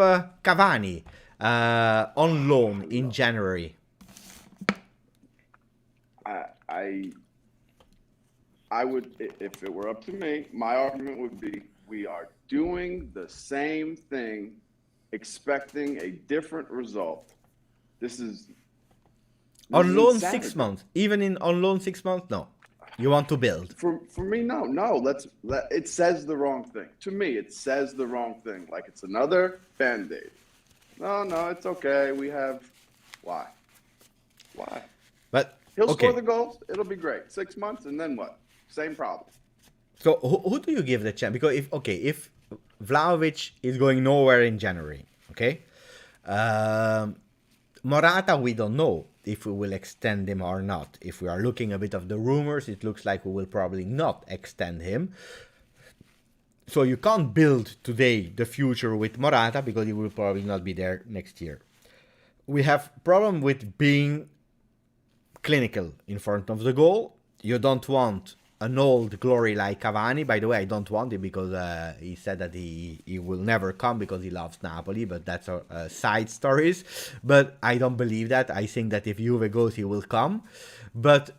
Cavani on loan in January? I would, if it were up to me, my argument would be we are doing the same thing, expecting a different result. This is On loan insanity. 6 months, even on loan 6 months, no. You want to build. For me, no. It says the wrong thing. To me, it says the wrong thing. Like it's another Band-Aid. No, it's okay. We have why? But He'll okay. score the goals. It'll be great. 6 months, and then what? Same problem. So who do you give the chance? Because if Vlahovic is going nowhere in January, okay, Morata we don't know if we will extend him or not. If we are looking a bit of the rumors, it looks like we will probably not extend him. So you can't build today the future with Morata because he will probably not be there next year. We have problem with being clinical in front of the goal. You don't want an old glory like Cavani. By the way, I don't want him because he said that he will never come because he loves Napoli, but that's side stories. But I don't believe that. I think that if Juve goes, he will come. But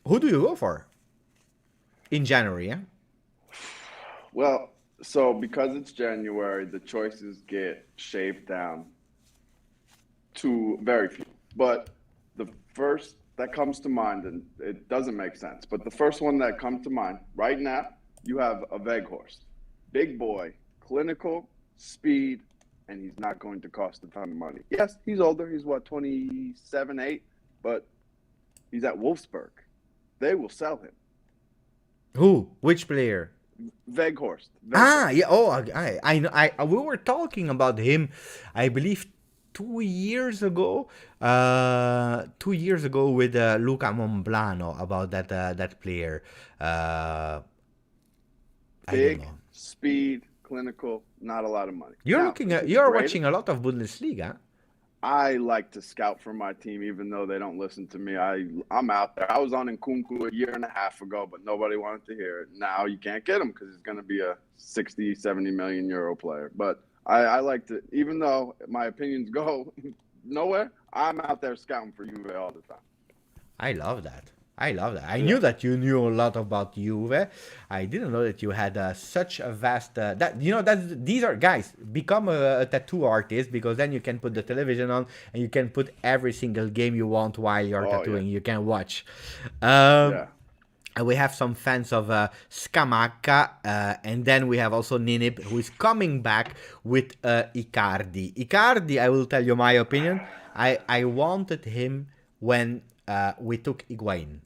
who do you go for in January? Yeah? Well, so because it's January, the choices get shaved down to very few. But the first that comes to mind, and it doesn't make sense, but the first one that comes to mind right now, you have a Weghorst. Big boy, clinical, speed, and he's not going to cost a ton of money. Yes, he's older. He's what, 27, 8? But he's at Wolfsburg. They will sell him. Who? Which player? Weghorst. Yeah. Oh, we were talking about him, I believe 2 years ago, 2 years ago with Luca Monblano about that player. I don't Big, know. speed, clinical, not a lot of money. You're Now, looking is at, he the you're greatest? watching a lot of Bundesliga. I like to scout for my team, even though they don't listen to me. I'm out there. I was on Nkunku a year and a half ago, but nobody wanted to hear it. Now you can't get him because he's going to be a 60, 70 million euro player. But I like to, even though my opinions go nowhere, I'm out there scouting for Juve all the time. I love that. I love that. I Yeah. knew that you knew a lot about Juve. I didn't know that you had such a vast. That these are guys. Become a tattoo artist because then you can put the television on and you can put every single game you want while you're Oh, tattooing. yeah. You can watch. Yeah. And we have some fans of Scamacca, and then we have also Ninib, who is coming back with Icardi. Icardi, I will tell you my opinion. I wanted him when we took Higuain.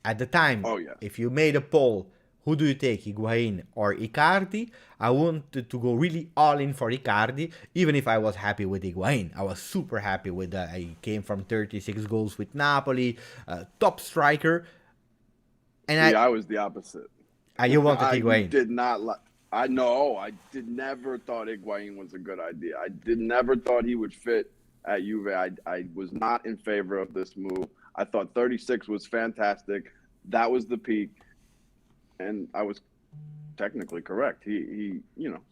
At the time, Oh, yeah. if you made a poll, who do you take, Higuain or Icardi? I wanted to go really all in for Icardi, even if I was happy with Higuain. I was super happy with that. I came from 36 goals with Napoli, top striker. And See, I was the opposite. you wanted I Higuain. did not like. I know. I did never thought Higuain was a good idea. I did never thought he would fit at Juve. I was not in favor of this move. I thought 36 was fantastic. That was the peak, and I was technically correct. He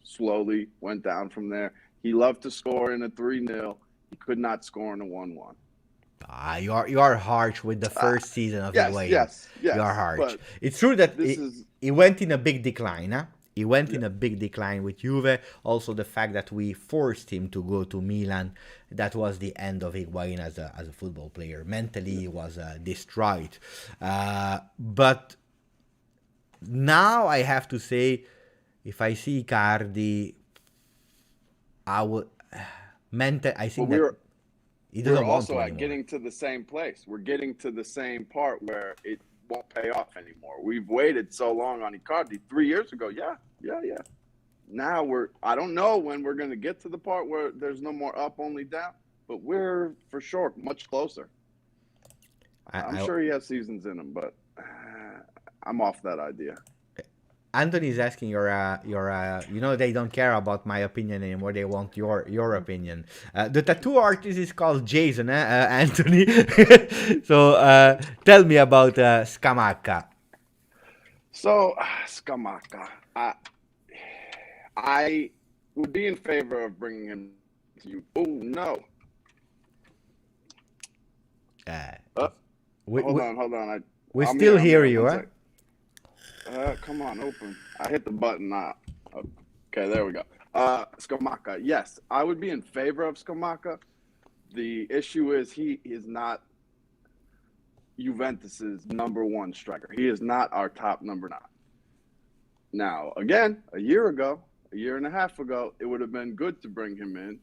slowly went down from there. He loved to score in a 3-0. He could not score in a 1-1. You are harsh with the first season of Yes, Higuain. yes, You are yes. harsh. But It's true that this is he went in a big decline. Huh? He went in yeah. a big decline with Juve. Also, the fact that we forced him to go to Milan, that was the end of Higuain as a football player. Mentally, he was destroyed. But now I have to say, if I see Icardi, I would. I But think that he we're doesn't want also to at anymore. getting to the same place. We're getting to the same part where it won't pay off anymore. We've waited so long on Icardi. 3 years ago, yeah. Now I don't know when we're going to get to the part where there's no more up, only down, but we're for sure much closer. I'm I, sure he has seasons in him, but I'm off that idea. Anthony is asking they don't care about my opinion anymore. They want your opinion. The tattoo artist is called Jason, Anthony. So tell me about Scamacca. So, Scamacca, I would be in favor of bringing him to you. Oh, no. Hold on. We I'm still here. hear you, huh? Come on, open. I hit the button. Okay, there we go. Scamacca, yes, I would be in favor of Scamacca. The issue is he is not Juventus's number one striker. He is not our top number 9. Now, again, a year and a half ago, it would have been good to bring him in,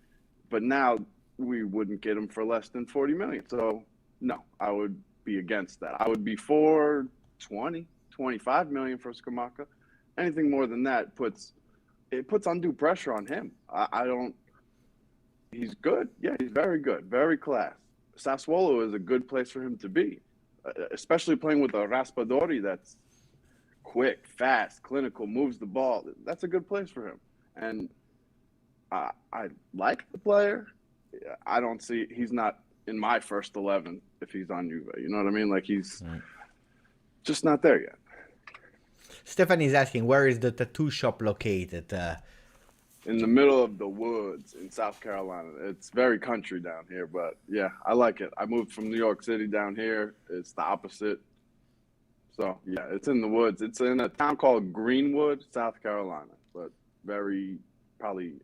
but now we wouldn't get him for less than 40 million. So, no, I would be against that. I would be for 20, 25 million for Scamacca. Anything more than that puts undue pressure on him. I don't. He's good. Yeah, he's very good, very class. Sassuolo is a good place for him to be, especially playing with a Raspadori that's quick, fast, clinical, moves the ball. That's a good place for him. And I like the player. I don't see he's not in my first 11 if he's on Juve. You know what I mean? Like he's just not there yet. Stephanie is asking, where is the tattoo shop located? In the middle of the woods in South Carolina. It's very country down here, but yeah, I like it. I moved from New York City down here. It's the opposite. So yeah, it's in the woods. It's in a town called Greenwood, South Carolina, but probably,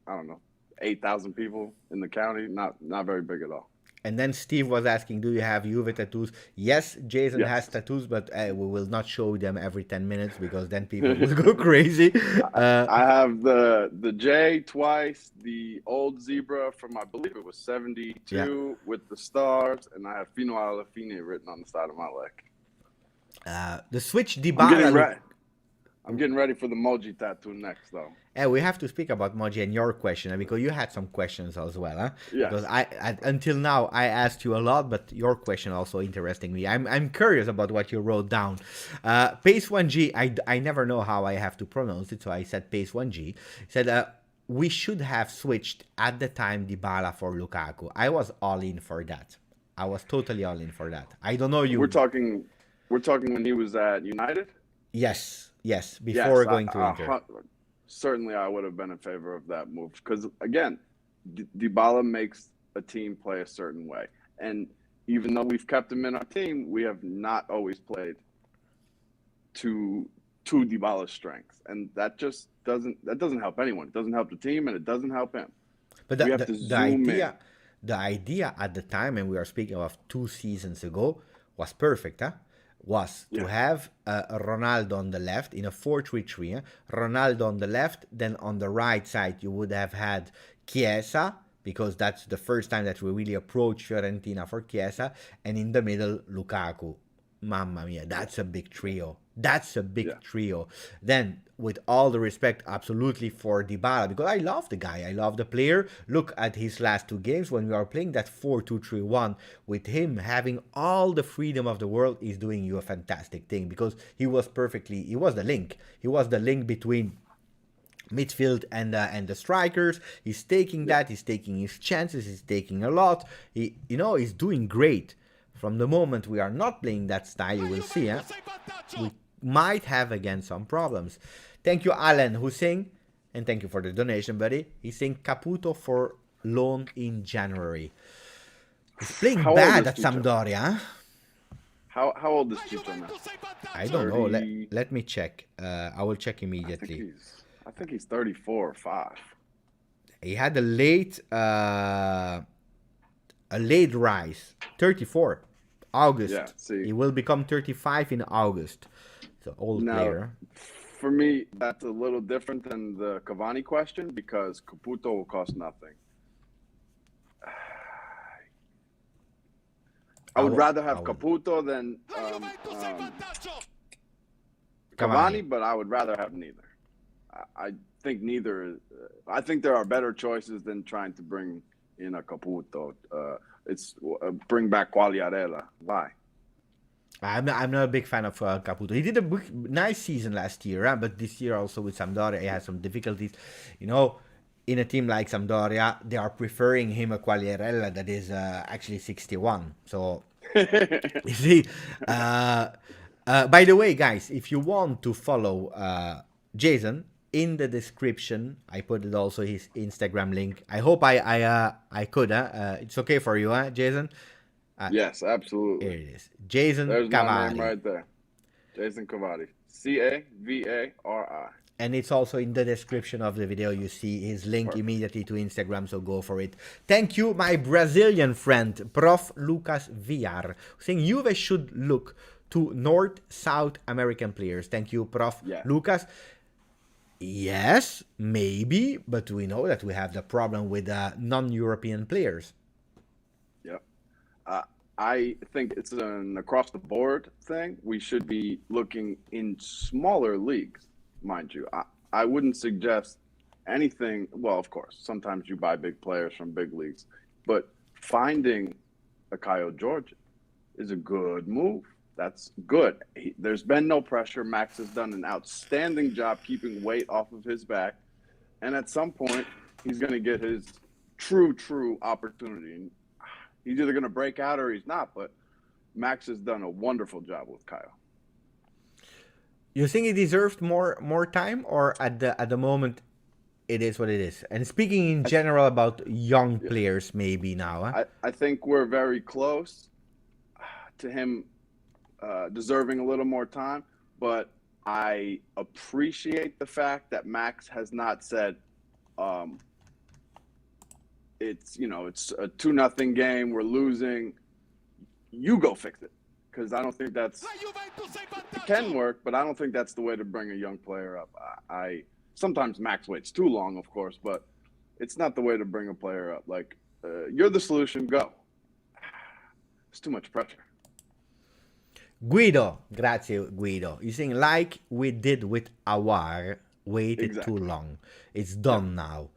I don't know, 8,000 people in the county. Not very big at all. And then Steve was asking, do you have Juve tattoos? Yes, Jason has Yes. tattoos, but we will not show them every 10 minutes because then people will go crazy. I have the J twice, the old zebra from, I believe it was 72 with the stars, and I have Fino alla fine written on the side of my leg. The switch I'm getting Dybala. I'm getting ready for the Moji tattoo next, though. And we have to speak about Moji and your question, because you had some questions as well, huh? Yes. Because until now I asked you a lot, but your question also interesting me. I'm curious about what you wrote down. Pace 1G, I never know how I have to pronounce it, so I said Pace 1G. Said we should have switched at the time Dybala for Lukaku. I was all in for that. I was totally all in for that. I don't know you. We're talking when he was at United? Yes, before going to Inter. Certainly, I would have been in favor of that move because, again, Dybala makes a team play a certain way. And even though we've kept him in our team, we have not always played to Dybala's strengths. And that just doesn't help anyone. It doesn't help the team, and it doesn't help him. But the idea at the time, and we are speaking of 2 seasons ago, was perfect, huh? Was to have Ronaldo on the left in a 4-3-3. Ronaldo on the left, then on the right side you would have had Chiesa, because that's the first time that we really approach Fiorentina for Chiesa, and in the middle Lukaku. Mamma mia, that's a big trio. That's a big trio. Then, with all the respect, absolutely for Dybala, because I love the guy, I love the player. Look at his last 2 games when we are playing that 4-2-3-1 with him having all the freedom of the world. He's doing you a fantastic thing, because he was the link. He was the link between midfield and the strikers. He's taking that. He's taking his chances. He's taking a lot. He's doing great. From the moment we are not playing that style, you will see, we might have again some problems. Thank you, Alan Hussein, and thank you for the donation, buddy. He's saying Caputo for loan in January. He's playing bad at Sampdoria. How old is Chicho now? I don't know. Let me check. I will check immediately. I think he's 34 or 5. He had a late rise, 34. August. Yeah, see. He will become 35 in August. It's an old player. For me, that's a little different than the Cavani question, because Caputo will cost nothing. I would rather have Caputo than Cavani, but I would rather have neither. I think neither. I think there are better choices than trying to bring in a Caputo. It's bring back Quagliarella. Why? I'm not a big fan of Caputo. He did a nice season last year, but this year also with Sampdoria he has some difficulties. In a team like Sampdoria, they are preferring him a Quagliarella that is actually 61. So, you see. By the way, guys, if you want to follow Jason, in the description, I put it also his Instagram link. I hope I could. It's okay for you, Jason? Yes, absolutely. Here it is. Jason There's Cavari. My name right there. Jason Cavari. Cavari. And it's also in the description of the video. You see his link immediately to Instagram, so go for it. Thank you, my Brazilian friend, Prof. Lucas Villar, saying Juve should look to North-South American players. Thank you, Prof. Lucas. Yes, maybe, but we know that we have the problem with non-European players. Yep. I think it's an across-the-board thing. We should be looking in smaller leagues, mind you. I wouldn't suggest anything. Well, of course, sometimes you buy big players from big leagues, but finding a Caio Jorge is a good move. That's good. There's been no pressure. Max has done an outstanding job keeping weight off of his back. And at some point, he's going to get his true opportunity. And he's either going to break out or he's not. But Max has done a wonderful job with Kyle. You think he deserved more time, or at the moment it is what it is? And speaking in general about young players maybe now. I think we're very close to him deserving a little more time, but I appreciate the fact that Max has not said it's a 2-0 game, we're losing, you go fix it, because I don't think it can work, but I don't think that's the way to bring a young player up. I sometimes Max waits too long, of course, but it's not the way to bring a player up. Like, you're the solution, go. It's too much pressure. Guido, grazie Guido. You're saying like we did with Awar, waited too Exactly. long. It's Yep. done now.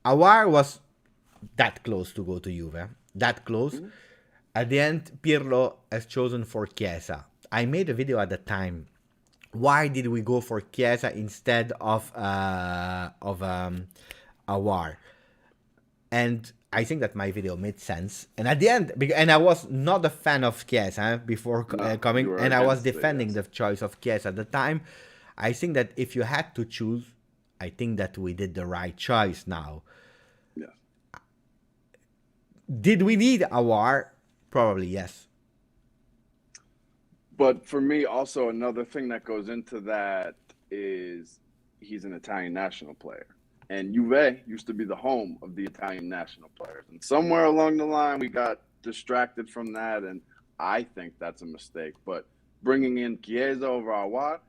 Awar was that close to go to Juve. That close. Hmm. At the end, Pirlo has chosen for Chiesa. I made a video at the time. Why did we go for Chiesa instead of Awar? And I think that my video made sense. And at the end, and I was not a fan of Chiesa before No, you coming, were and I was against it. defending Yes. the choice of Chiesa at the time. I think that if you had to choose, I think that we did the right choice now. Yes. Did we need a war? Probably yes. But for me, also another thing that goes into that is he's an Italian national player. And Juve used to be the home of the Italian national players. And somewhere along the line, we got distracted from that. And I think that's a mistake. But bringing in Chiesa over Awad,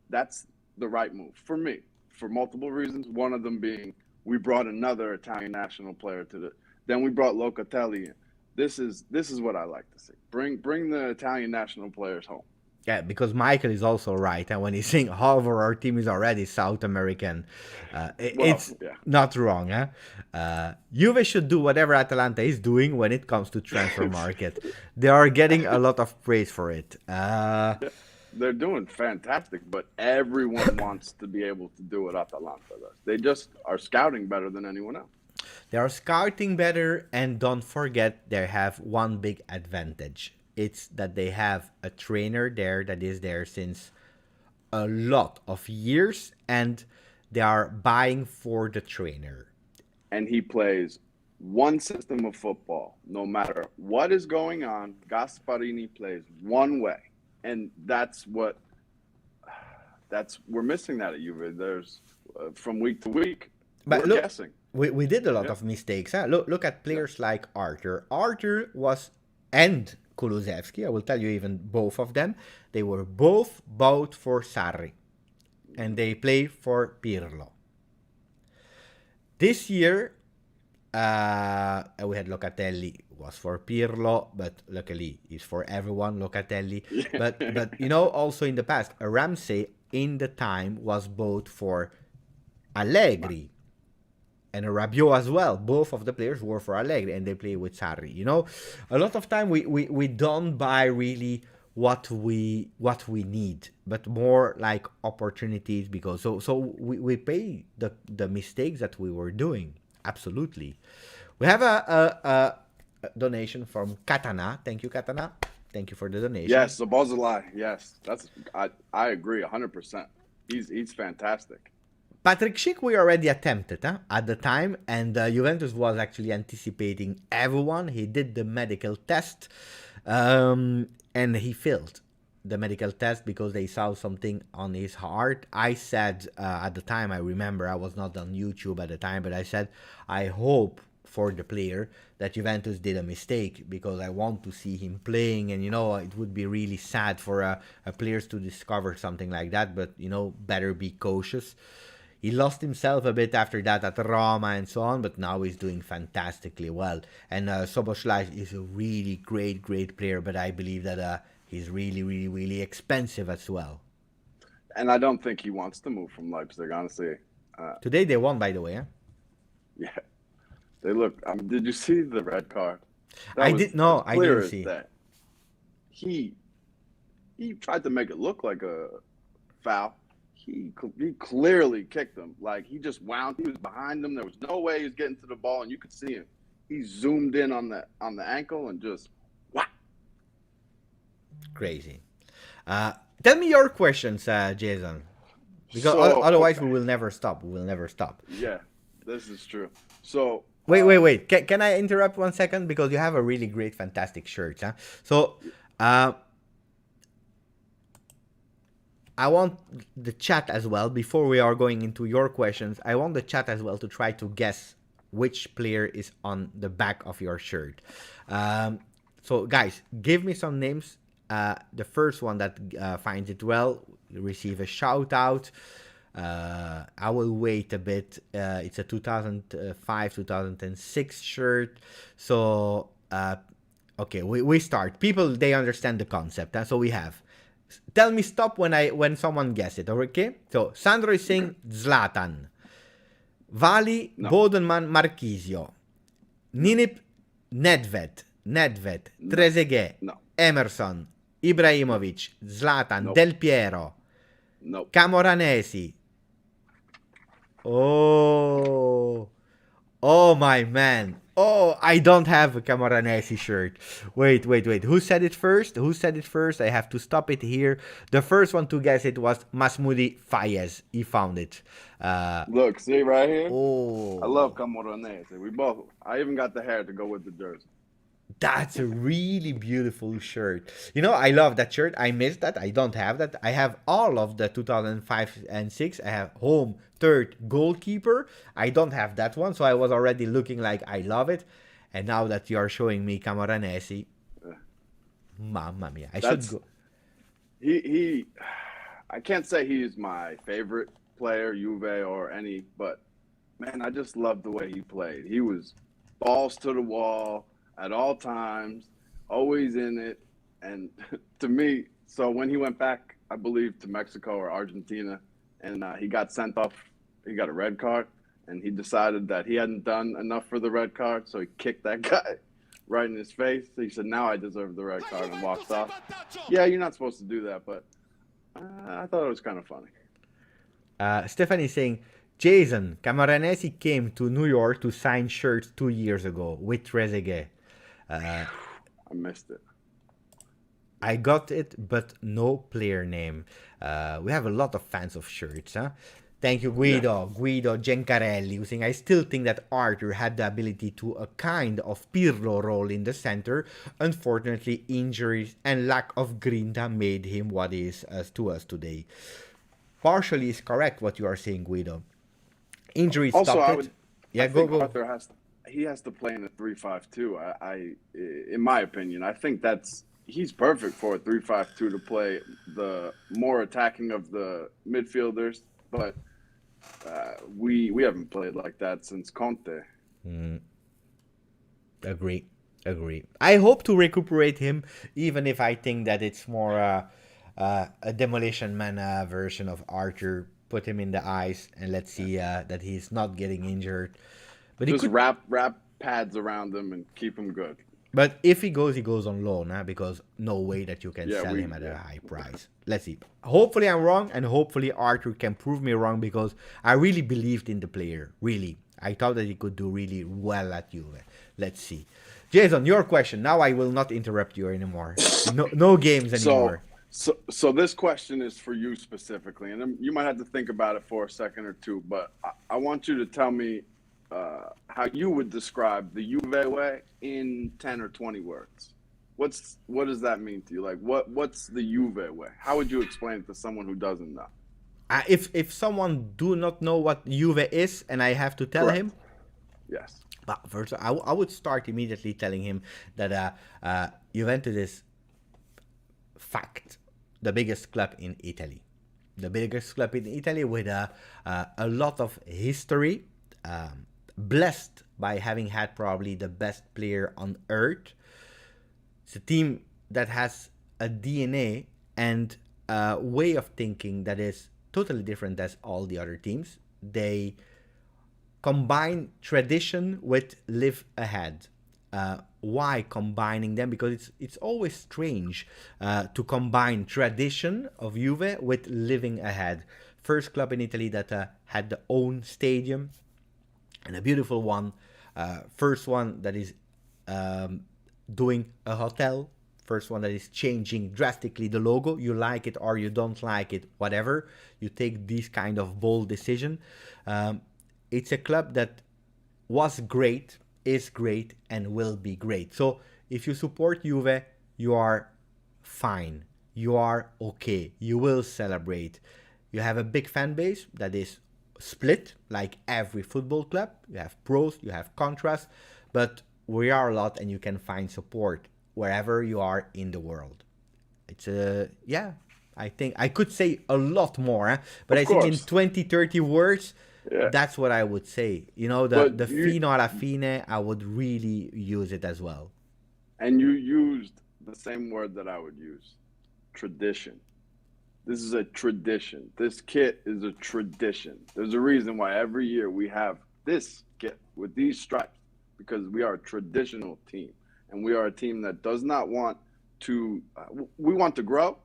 that's the right move for me, for multiple reasons. One of them being we brought another Italian national player to the. Then we brought Locatelli in. This is what I like to see. Bring the Italian national players home. Yeah, because Michael is also right. And when he's saying, however, our team is already South American, Well, it's yeah. not wrong. Huh? Juve should do whatever Atalanta is doing when it comes to transfer market. They are getting a lot of praise for it. They're doing fantastic, but everyone wants to be able to do what Atalanta does. They just are scouting better than anyone else. They are scouting better, and don't forget they have one big advantage. It's that they have a trainer there that is there since a lot of years, and they are buying for the trainer. And he plays one system of football. No matter what is going on, Gasparini plays one way. And that's we're missing that at Juve. There's from week to week, But we're look, guessing. we did a lot Yeah. of mistakes. Huh? Look at Yeah. players like Arthur. Arthur was and Kulusevski. I will tell you even both of them. They were both bought for Sarri, and they play for Pirlo. This year, we had Locatelli was for Pirlo, but luckily he's for everyone. Locatelli, but you know also in the past, Ramsey in the time was bought for Allegri and Rabiot as well. Both of the players were for Allegri, and they play with Sarri. You know, a lot of time we don't buy really what we need, but more like opportunities, because we pay the mistakes that we were doing. Absolutely. We have a donation from Katana. Thank you, Katana. Thank you for the donation. Yes, Sabozalai. Yes, I agree 100%. He's fantastic. Patrick Schick, we already attempted at the time, and Juventus was actually anticipating everyone. He did the medical test, and he failed the medical test because they saw something on his heart. I said at the time, I remember I was not on YouTube at the time, but I said, I hope for the player that Juventus did a mistake, because I want to see him playing, and it would be really sad for a players to discover something like that, but better be cautious. He lost himself a bit after that at Roma and so on, but now he's doing fantastically well. And Soboslai is a really great player, but I believe that he's really expensive as well. And I don't think he wants to move from Leipzig, honestly. Today they won, by the way. Huh? Yeah, they look. Did you see the red card? That I was did no, as I clear didn't as see. day. He tried to make it look like a foul. He clearly kicked him. Like he just wound. He was behind him. There was no way he was getting to the ball, and you could see him. He zoomed in on the ankle and just wow. Crazy. Tell me your questions, Jason, because So otherwise okay. we will never stop. We will never stop. Yeah, this is true. So Wait. Can I interrupt 1 second, because you have a really great, fantastic shirt, huh? So, I want the chat as well, before we are going into your questions, I want the chat as well to try to guess which player is on the back of your shirt. So guys, give me some names. The first one that finds it well will receive a shout out. I will wait a bit. It's a 2005-2006 shirt. So, Okay, we start. People, they understand the concept. So we have. Tell me stop when someone guess it, okay? So Sandro is saying Zlatan. Vali, No. Bodenman, Marchisio. Ninip, Nedved, No. Trezeguet, No. Emerson, Ibrahimovic, Zlatan, Nope. Del Piero, Nope. Camoranesi. Oh, my man. Oh, I don't have a Camoranesi shirt. Wait. Who said it first? I have to stop it here. The first one to guess it was Masmoudi Fayez. He found it. Look, see right here? I love Oh, Camoranesi. I even got the hair to go with the jersey. that's a really beautiful shirt. I love that shirt. I missed that. I don't have that. I have all of the 2005 and 6. I have home, third, goalkeeper. I don't have that one, so I was already looking like I love it. And now that you are showing me Camoranesi, mamma mia, I should go. I can't say he's my favorite player, Juve or any, but man, I just loved the way he played. He was balls to the wall at all times, always in it. And to me, so when he went back, I believe, to Mexico or Argentina, and he got sent off, he got a red card, and he decided that he hadn't done enough for the red card, so he kicked that guy right in his face. He said, now I deserve the red card, and walked off. Yeah, you're not supposed to do that, but I thought it was kind of funny. Stephanie is saying, Jason, Camoranesi came to New York to sign shirts 2 years ago with Trezeguet. I missed it. I got it, but no player name. We have a lot of fans of shirts, huh? Thank you, Guido. Yeah. Guido Gencarelli, who's saying, I still think that Arthur had the ability to a kind of Pirlo role in the center. Unfortunately, injuries and lack of grinta made him what he is to us today. Partially is correct what you are saying, Guido. Injuries also, stopped it. I think Arthur has to play in a 3-5-2. In my opinion, I think he's perfect for a 3-5-2 to play the more attacking of the midfielders, but we haven't played like that since Conte. Agree. I hope to recuperate him, even if I think that it's more a Demolition Man version of Arthur. Put him in the ice and let's see that he's not getting injured. But just wrap pads around him and keep him good. But if he goes on loan, huh? Because no way that you can sell him at a high price. Let's see. Hopefully I'm wrong, and hopefully Arthur can prove me wrong, because I really believed in the player. Really. I thought that he could do really well at Juve. Let's see. Jason, your question. Now I will not interrupt you anymore. No games anymore. So this question is for you specifically, and you might have to think about it for a second or two, but I want you to tell me how you would describe the Juve way in 10 or 20 words. What does that mean to you? Like, what's the Juve way? How would you explain it to someone who doesn't know? If someone do not know what Juve is, and I have to tell him, yes. But first, I would start immediately telling him that Juventus is fact the biggest club in Italy. The biggest club in Italy with a lot of history, blessed by having had probably the best player on earth. It's a team that has a DNA and a way of thinking that is totally different as all the other teams. They combine tradition with live ahead. Why combining them? Because it's always strange to combine tradition of Juve with living ahead. First club in Italy that had their own stadium, and a beautiful one. First one that is doing a hotel. First one that is changing drastically the logo. You like it or you don't like it, whatever. You take these kind of bold decision. It's a club that was great, is great, and will be great. So if you support Juve, you are fine. You are okay. You will celebrate. You have a big fan base that is split, like every football club. You have pros, you have contras, but we are a lot, and you can find support wherever you are in the world. It's I think I could say a lot more, but I think in 20, 30 words, that's what I would say. The fino alla fine, I would really use it as well. And you used the same word that I would use, tradition. This is a tradition. This kit is a tradition. There's a reason why every year we have this kit with these stripes, because we are a traditional team. And we are a team that does not want to, we want to grow,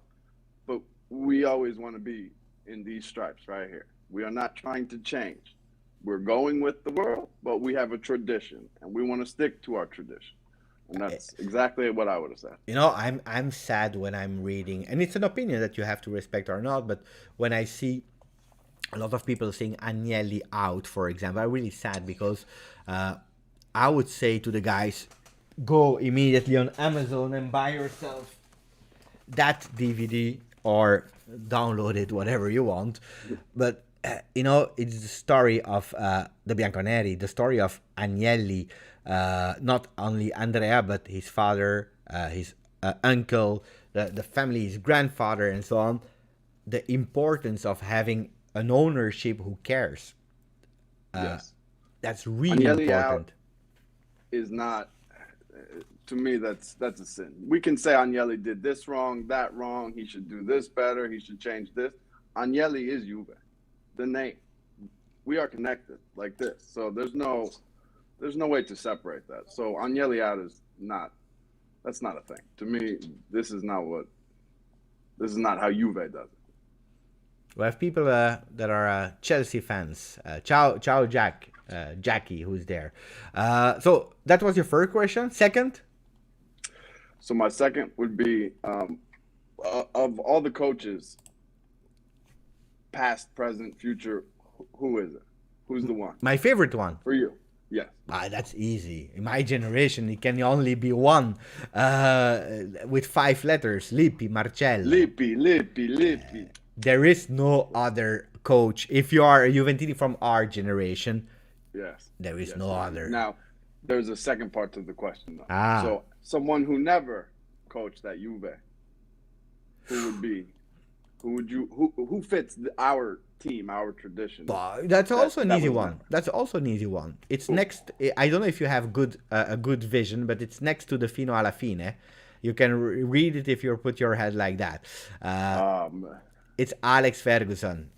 but we always want to be in these stripes right here. We are not trying to change. We're going with the world, but we have a tradition, and we want to stick to our tradition. And that's exactly what I would have said. You know, I'm sad when I'm reading, and it's an opinion that you have to respect or not, but when I see a lot of people saying Agnelli out, for example, I'm really sad, because I would say to the guys, go immediately on Amazon and buy yourself that DVD or download it, whatever you want. But you know, it's the story of the Bianconeri, the story of Agnelli, not only Andrea, but his father, his uncle, the family, his grandfather, and so on. The importance of having an ownership who cares. Yes. That's really Agnelli important. Out is not, to me, that's a sin. We can say Agnelli did this wrong, that wrong. He should do this better. He should change this. Agnelli is Juve, the name. We are connected like this. So there's no way to separate that. So Agnelli out is not, that's not a thing. To me, this is not how Juve does it. We have people that are Chelsea fans. Ciao Jackie, who's there. So that was your first question. Second? So my second would be, of all the coaches, past, present, future, who is it? Who's the one? My favorite one. For you. Yes. That's easy. In my generation, it can only be one with 5 letters. Lippi, Marcello. Lippi. There is no other coach. If you are a Juventini from our generation, yes, there is no other. Now, there's a second part to the question, though. Ah. So, someone who never coached at Juve, who would be? Who fits our team, our tradition? That's also an easy one. That's also an easy one. It's next. I don't know if you have a good vision, but it's next to the Fino alla fine. You can read it if you put your head like that. It's Alex Ferguson.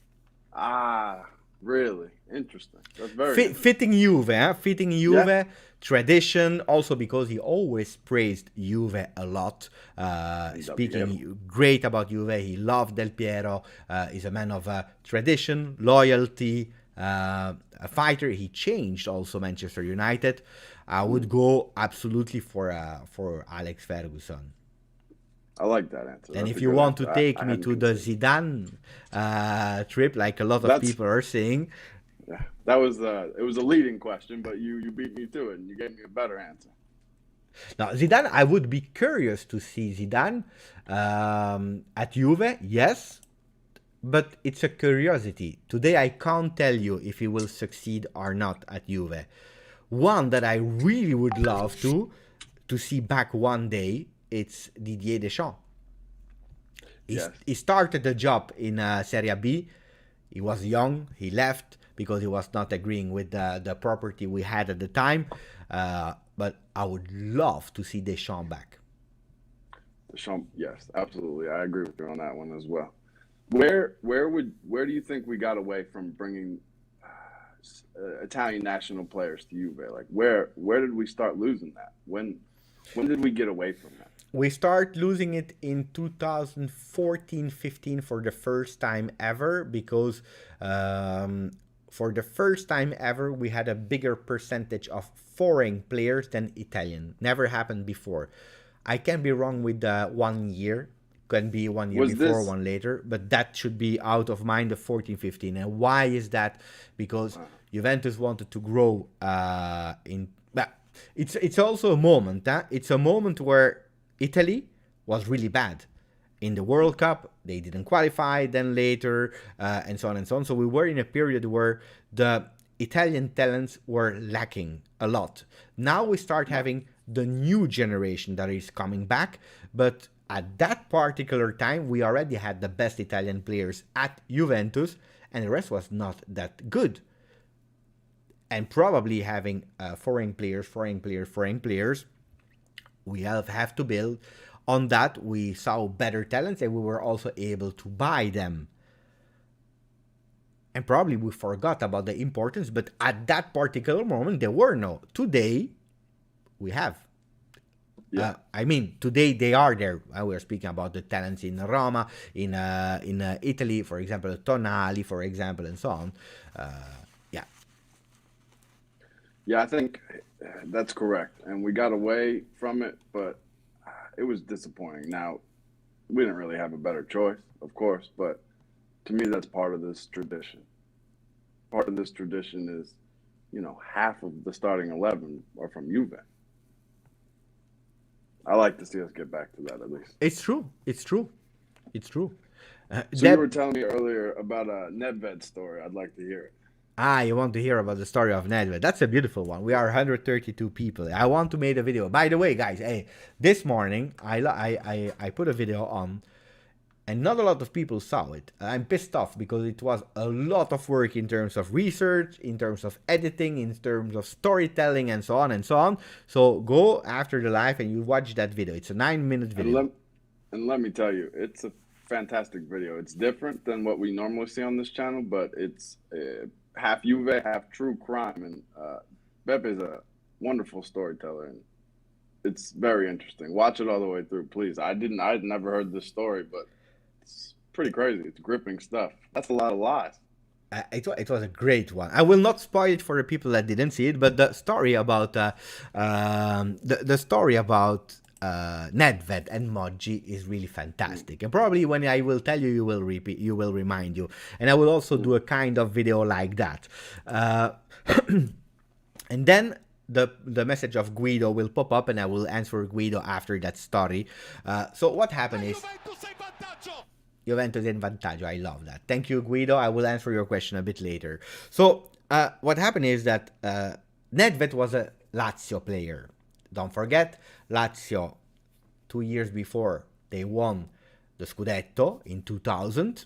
Really? Interesting. That's very fitting Juve, huh? Fitting Juve, yeah. Tradition, also because he always praised Juve a lot. Speaking great about Juve, he loved Del Piero. He's a man of tradition, loyalty, a fighter. He changed also Manchester United. I would go absolutely for Alex Ferguson. I like that answer. And if you want to take me to the Zidane trip, like a lot of people are saying, yeah, that was it was a leading question, but you beat me to it and you gave me a better answer. Now Zidane, I would be curious to see Zidane at Juve, yes, but it's a curiosity. Today I can't tell you if he will succeed or not at Juve. One that I really would love to see back one day, it's Didier Deschamps. He started the job in Serie B. He was young. He left because he was not agreeing with the property we had at the time. But I would love to see Deschamps back. Deschamps, yes, absolutely. I agree with you on that one as well. Where do you think we got away from bringing Italian national players to Juve? Like where did we start losing that? When did we get away from that? We start losing it in 2014-15 for the first time ever, because for the first time ever we had a bigger percentage of foreign players than Italian. Never happened before. I can be wrong with 1 year. Can be 1 year before, one later, but that should be out of mind of 14-15. And why is that? Because Juventus wanted to grow it's also a moment. It's a moment where Italy was really bad. In the World Cup, they didn't qualify, then later, and so on and so on. So we were in a period where the Italian talents were lacking a lot. Now we start having the new generation that is coming back, but at that particular time, we already had the best Italian players at Juventus, and the rest was not that good. And probably having foreign players we have to build. On that, we saw better talents and we were also able to buy them. And probably we forgot about the importance, but at that particular moment, there were no. Today, we have. Yeah. I mean, today they are there. We are speaking about the talents in Roma, in Italy, for example, Tonali, for example, and so on. Yeah. Yeah, I think that's correct. And we got away from it, but it was disappointing. Now, we didn't really have a better choice, of course, but to me, that's part of this tradition. Part of this tradition is, half of the starting 11 are from Juve. I like to see us get back to that at least. It's true. It's true. It's true. So you were telling me earlier about a Nedved story. I'd like to hear it. You want to hear about the story of Nedved? That's a beautiful one. We are 132 people. I want to make a video. By the way, guys, this morning I put a video on, and not a lot of people saw it. I'm pissed off because it was a lot of work in terms of research, in terms of editing, in terms of storytelling, and so on and so on. So go after the live and you watch that video. It's a 9-minute video. And let me tell you, it's a fantastic video. It's different than what we normally see on this channel, but it's half Juve, half true crime. And Beppe is a wonderful storyteller, and it's very interesting. Watch it all the way through, please. I'd never heard this story, but it's pretty crazy. It's gripping stuff. That's a lot of lies. It was a great one. I will not spoil it for the people that didn't see it, but the story about Nedved and Moggi is really fantastic. And probably when I will tell you, you will remind you. And I will also do a kind of video like that. And then the message of Guido will pop up, and I will answer Guido after that story. So what happened is Juventus in vantaggio. I love that. Thank you, Guido. I will answer your question a bit later. So what happened is that Nedved was a Lazio player. Don't forget, Lazio, 2 years before, they won the Scudetto in 2000.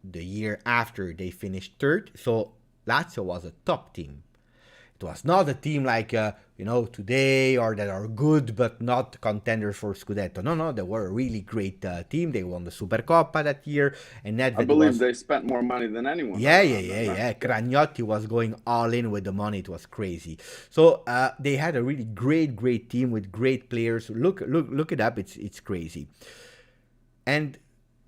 The year after, they finished third. So Lazio was a top team. It was not a team like, today, or that are good but not contenders for Scudetto. No, they were a really great team. They won the Supercoppa that year. And Nedved I believe they spent more money than anyone. Yeah. Cragnotti was going all in with the money. It was crazy. So they had a really great team with great players. Look it up. It's crazy. And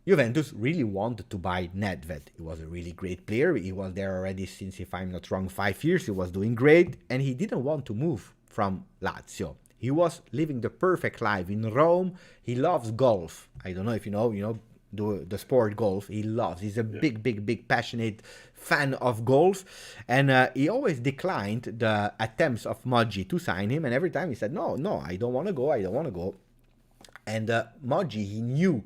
Juventus really wanted to buy Nedved. He was a really great player. He was there already since, if I'm not wrong, 5 years. He was doing great, and he didn't want to move from Lazio. He was living the perfect life in Rome. He loves golf. I don't know if you know the sport golf. He loves. He's a big passionate fan of golf, and he always declined the attempts of Moggi to sign him. And every time he said, "No, I don't want to go. And Moggi, he knew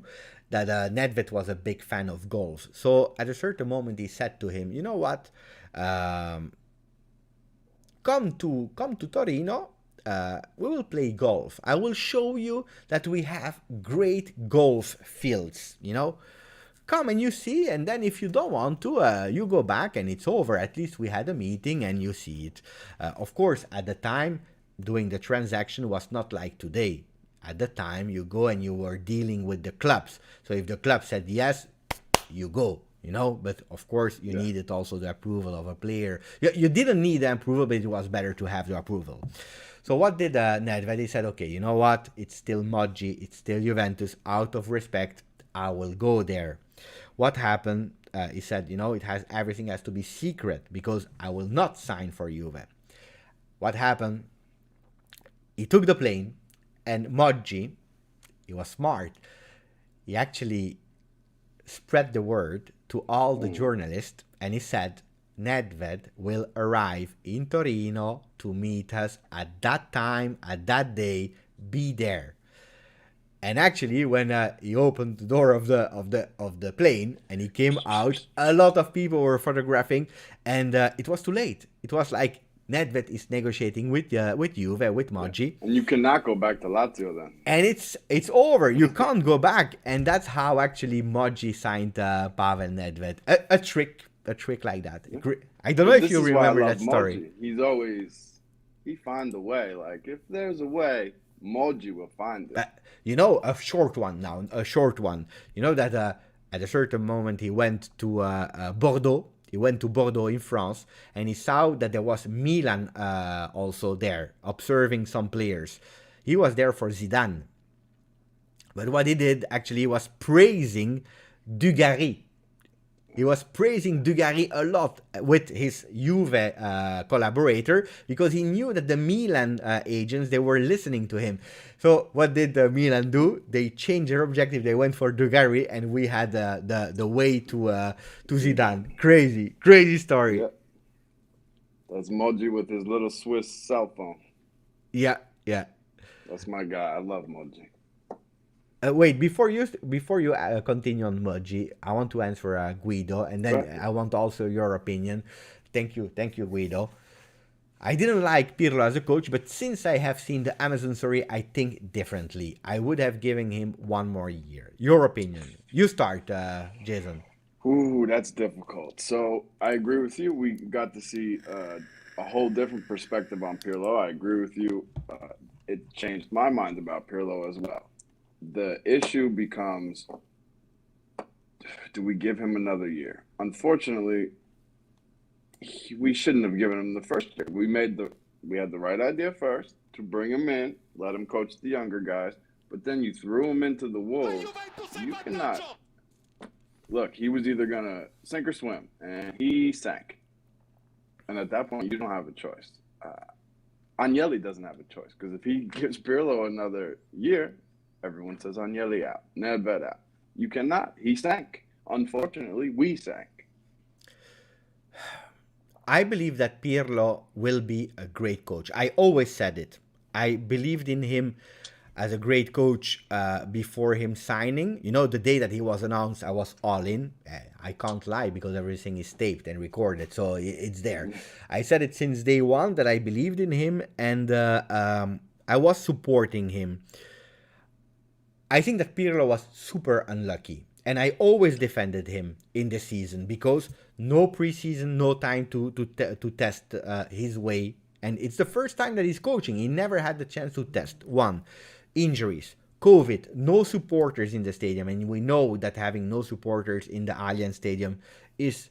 that Nedved was a big fan of golf. So at a certain moment, he said to him, "You know what? Come to Torino. We will play golf. I will show you that we have great golf fields. Come and you see. And then if you don't want to, you go back and it's over. At least we had a meeting and you see it." Of course, at the time, doing the transaction was not like today. At the time, you go and you were dealing with the clubs. So if the club said yes, you go, But of course, you needed also the approval of a player. You didn't need the approval, but it was better to have the approval. So what did Nedved? He said, "Okay, you know what? It's still Moggi. It's still Juventus. Out of respect, I will go there." What happened? He said, everything has to be secret because I will not sign for Juve. What happened? He took the plane. And Moggi, he was smart. He actually spread the word to all the journalists, and he said, "Nedved will arrive in Torino to meet us at that time, at that day. Be there." And actually, when he opened the door of the plane and he came out, a lot of people were photographing, and it was too late. It was like, Nedved is negotiating with Juve, with Moggi. And you cannot go back to Lazio then. And it's over. You can't go back. And that's how actually Moggi signed Pavel Nedved. A trick like that. I don't know if you remember that story. Moggi. He finds a way. Like, if there's a way, Moji will find it. A short one now, a short one. You know that at a certain moment he went to Bordeaux. He went to Bordeaux in France, and he saw that there was Milan also there, observing some players. He was there for Zidane. But what he did, actually, he was praising Dugarry. He was praising Dugarry a lot with his Juve collaborator, because he knew that the Milan agents, they were listening to him. So what did Milan do? They changed their objective. They went for Dugarry, and we had the way to Zidane. Crazy story. Yeah. That's Moji with his little Swiss cell phone. Yeah. That's my guy. I love Moji. Wait, before you continue on Moji, I want to answer Guido, and then I want also your opinion. Thank you, Guido. I didn't like Pirlo as a coach, but since I have seen the Amazon story, I think differently. I would have given him one more year. Your opinion? You start, Jason. Ooh, that's difficult. So I agree with you. We got to see a whole different perspective on Pirlo. I agree with you. It changed my mind about Pirlo as well. The issue becomes, do we give him another year? Unfortunately, we shouldn't have given him the first year. We had the right idea first to bring him in, let him coach the younger guys, but then you threw him into the wolves. You cannot. Look, he was either going to sink or swim, and he sank. And at that point, you don't have a choice. Agnelli doesn't have a choice, because if he gives Pirlo another year, everyone says Agnelli out, Nedved out. You cannot. He sank. Unfortunately, we sank. I believe that Pirlo will be a great coach. I always said it. I believed in him as a great coach before him signing. You know, the day that he was announced, I was all in. I can't lie, because everything is taped and recorded, so it's there. I said it since day one that I believed in him, and I was supporting him. I think that Pirlo was super unlucky, and I always defended him in the season, because no preseason, no time to test his way, and it's the first time that he's coaching. He never had the chance to test. One, injuries, COVID, no supporters in the stadium, and we know that having no supporters in the Allianz Stadium is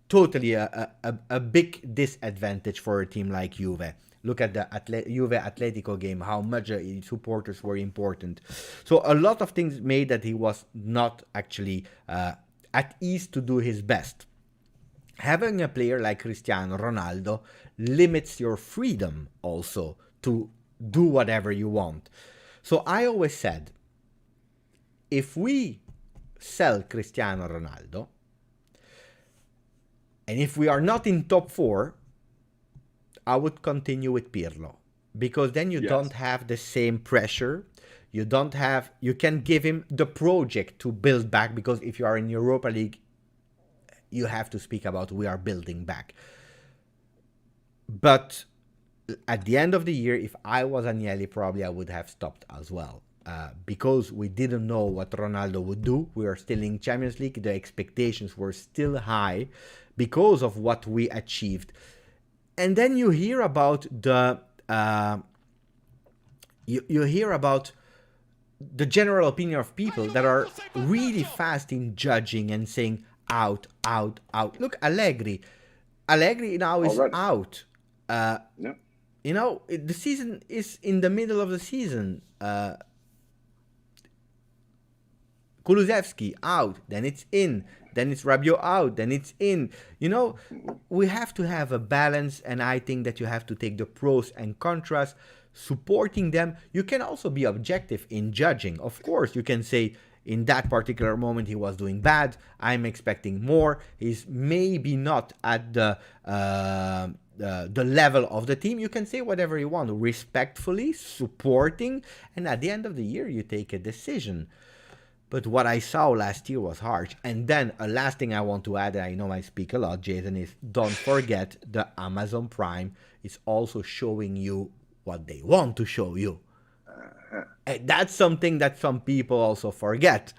totally a big disadvantage for a team like Juve. Look at the Juve Atletico game, how much supporters were important. So a lot of things made that he was not actually at ease to do his best. Having a player like Cristiano Ronaldo limits your freedom also to do whatever you want. So I always said, if we sell Cristiano Ronaldo, and if we are not in top 4, I would continue with Pirlo, because then you don't have the same pressure. You can give him the project to build back, because if you are in Europa League, you have to speak about we are building back. But at the end of the year, if I was Agnelli, probably I would have stopped as well. Because we didn't know what Ronaldo would do. We are still in Champions League. The expectations were still high because of what we achieved. And then you hear about the you hear about the general opinion of people that are really fast in judging and saying out. Look, Allegri now is out. You know, the season is in the middle of the season. Kulusevski out, then it's in, then it's Rabiot out, then it's in. You know, we have to have a balance, and I think that you have to take the pros and contras, supporting them. You can also be objective in judging. Of course, you can say, in that particular moment he was doing bad, I'm expecting more. He's maybe not at the level of the team. You can say whatever you want, respectfully, supporting, and at the end of the year you take a decision. But what I saw last year was harsh. And then a last thing I want to add, and I know I speak a lot, Jason, is don't forget the Amazon Prime is also showing you what they want to show you. And that's something that some people also forget.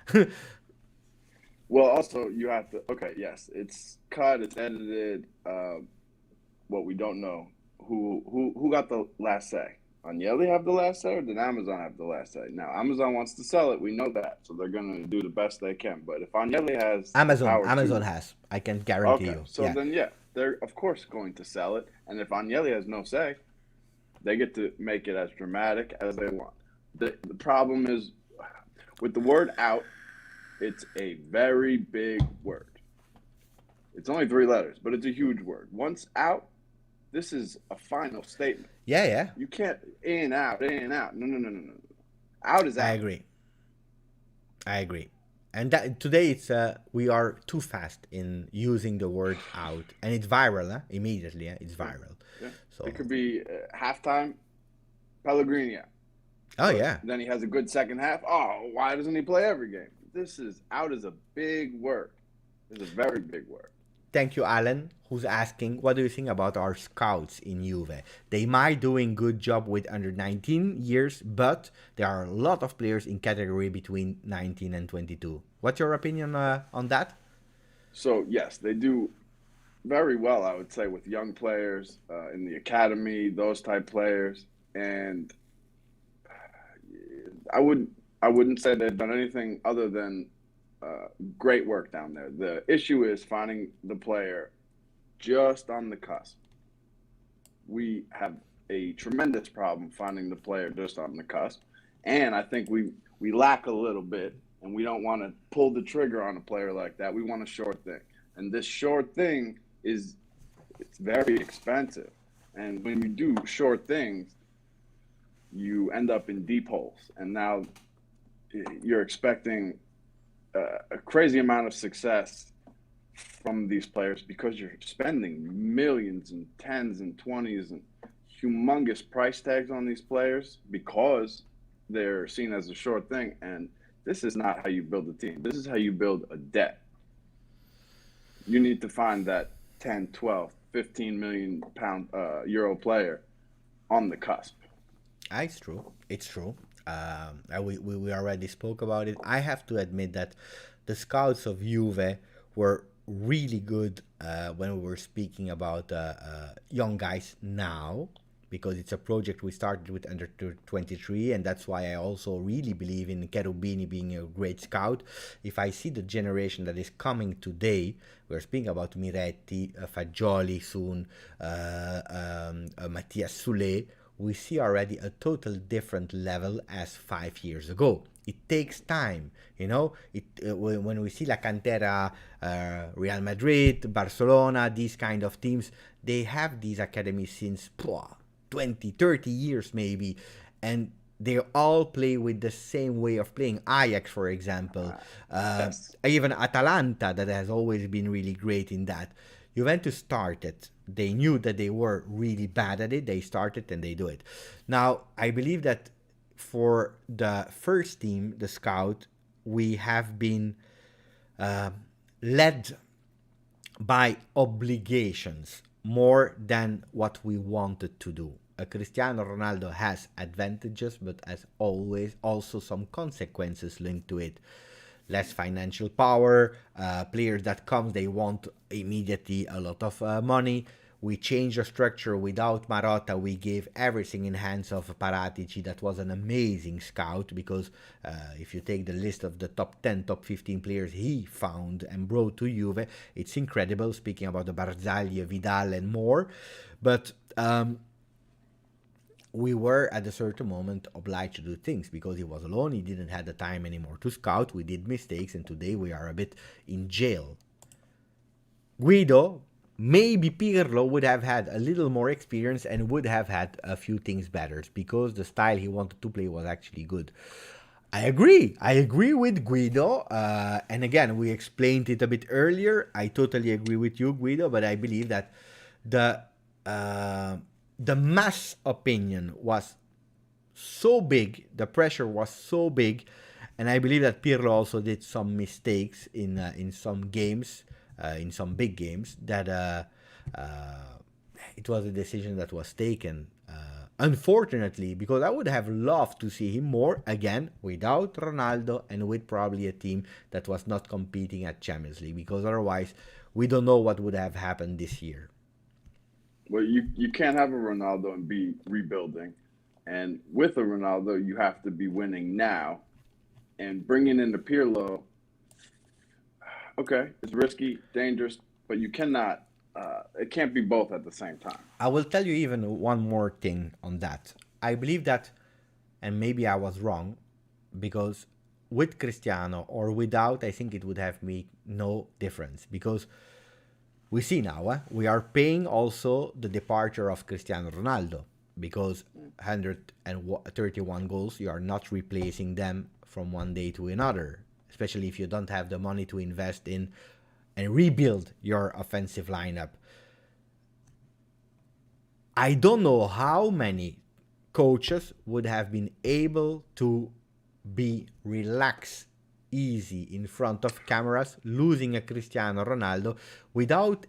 Well, also you have to, yes, it's cut, it's edited. What we don't know, who got the last say Agnelli have the last say, or did Amazon have the last say? Now, Amazon wants to sell it. We know that, so they're going to do the best they can. But if Agnelli has the power Amazon to, has. I can guarantee okay, you. so Yeah. then yeah, they're of course going to sell it. And if Agnelli has no say, they get to make it as dramatic as they want. The problem is with the word out, it's a very big word. It's only 3 letters, but it's a huge word. Once out, this is a final statement. Yeah, yeah. You can't in, out, in, out. No, no, no, no, no. Out is I out. agree. I agree. And that, today it's we are too fast in using the word out, and it's viral, huh? Immediately. It's Yeah, viral. yeah. So, It could be halftime, Pellegrini out. oh But yeah. then he has a good second half. Oh, why doesn't he play every game? This is out is a big word. It's a very big word. Thank you, Alan, who's asking, what do you think about our scouts in Juve? They might doing good job with under 19 years, but there are a lot of players in category between 19 and 22. What's your opinion on that? So yes, they do very well, I would say, with young players in the academy, those type players, and I would I wouldn't say they've done anything other than great work down there. The issue is finding the player just on the cusp. We have a tremendous problem finding the player just on the cusp, and I think we lack a little bit, and we don't want to pull the trigger on a player like that. We want a short thing, and this short thing is it's very expensive, and when you do short things, you end up in deep holes, and now you're expecting a crazy amount of success from these players because you're spending millions and tens and twenties and humongous price tags on these players because they're seen as a short thing. And this is not how you build a team. This is how you build a debt. You need to find that 10, 12, 15 million pound euro player on the cusp. It's true. It's true. We already spoke about it. I have to admit that the scouts of Juve were really good when we were speaking about young guys now, because it's a project we started with under 23, and that's why I also really believe in Cherubini being a great scout. If I see the generation that is coming today, we're speaking about Miretti, Fagioli soon, Mattias Sule, we see already a total different level as 5 years ago. It takes time, you know. When we see La Cantera, Real Madrid, Barcelona, these kind of teams, they have these academies since 20, 30 years maybe, and they all play with the same way of playing. Ajax, for example, Yes. even Atalanta, that has always been really great in that. Juventus started. They knew that they were really bad at it. They started and they do it. Now, I believe that for the first team, the scout, we have been led by obligations more than what we wanted to do. Cristiano Ronaldo has advantages, but as always, also some consequences linked to it. Less financial power, players that come, they want immediately a lot of money. We changed the structure without Marotta. We gave everything in hands of Paratici. That was an amazing scout because if you take the list of the top 10, top 15 players he found and brought to Juve, it's incredible, speaking about the Barzagli, Vidal and more. But we were at a certain moment obliged to do things because he was alone. He didn't have the time anymore to scout. We did mistakes, and today we are a bit in jail. Guido, maybe Pirlo would have had a little more experience and would have had a few things better because the style he wanted to play was actually good. I agree. I agree with Guido. And again, we explained it a bit earlier. I totally agree with you, Guido, but I believe that the mass opinion was so big, the pressure was so big, and I believe that Pirlo also did some mistakes in some games, in some big games, that it was a decision that was taken. Unfortunately, because I would have loved to see him more again without Ronaldo and with probably a team that was not competing at Champions League, because otherwise we don't know what would have happened this year. Well, you can't have a Ronaldo and be rebuilding. And with a Ronaldo, you have to be winning now. And bringing in the Pirlo, okay, it's risky, dangerous, but you cannot. It can't be both at the same time. I will tell you even one more thing on that. I believe that, and maybe I was wrong, because with Cristiano or without, I think it would have made no difference. Because we see now, we are paying also the departure of Cristiano Ronaldo, because 131 goals, you are not replacing them from one day to another, especially if you don't have the money to invest in and rebuild your offensive lineup. I don't know how many coaches would have been able to be relaxed, easy in front of cameras, losing a Cristiano Ronaldo without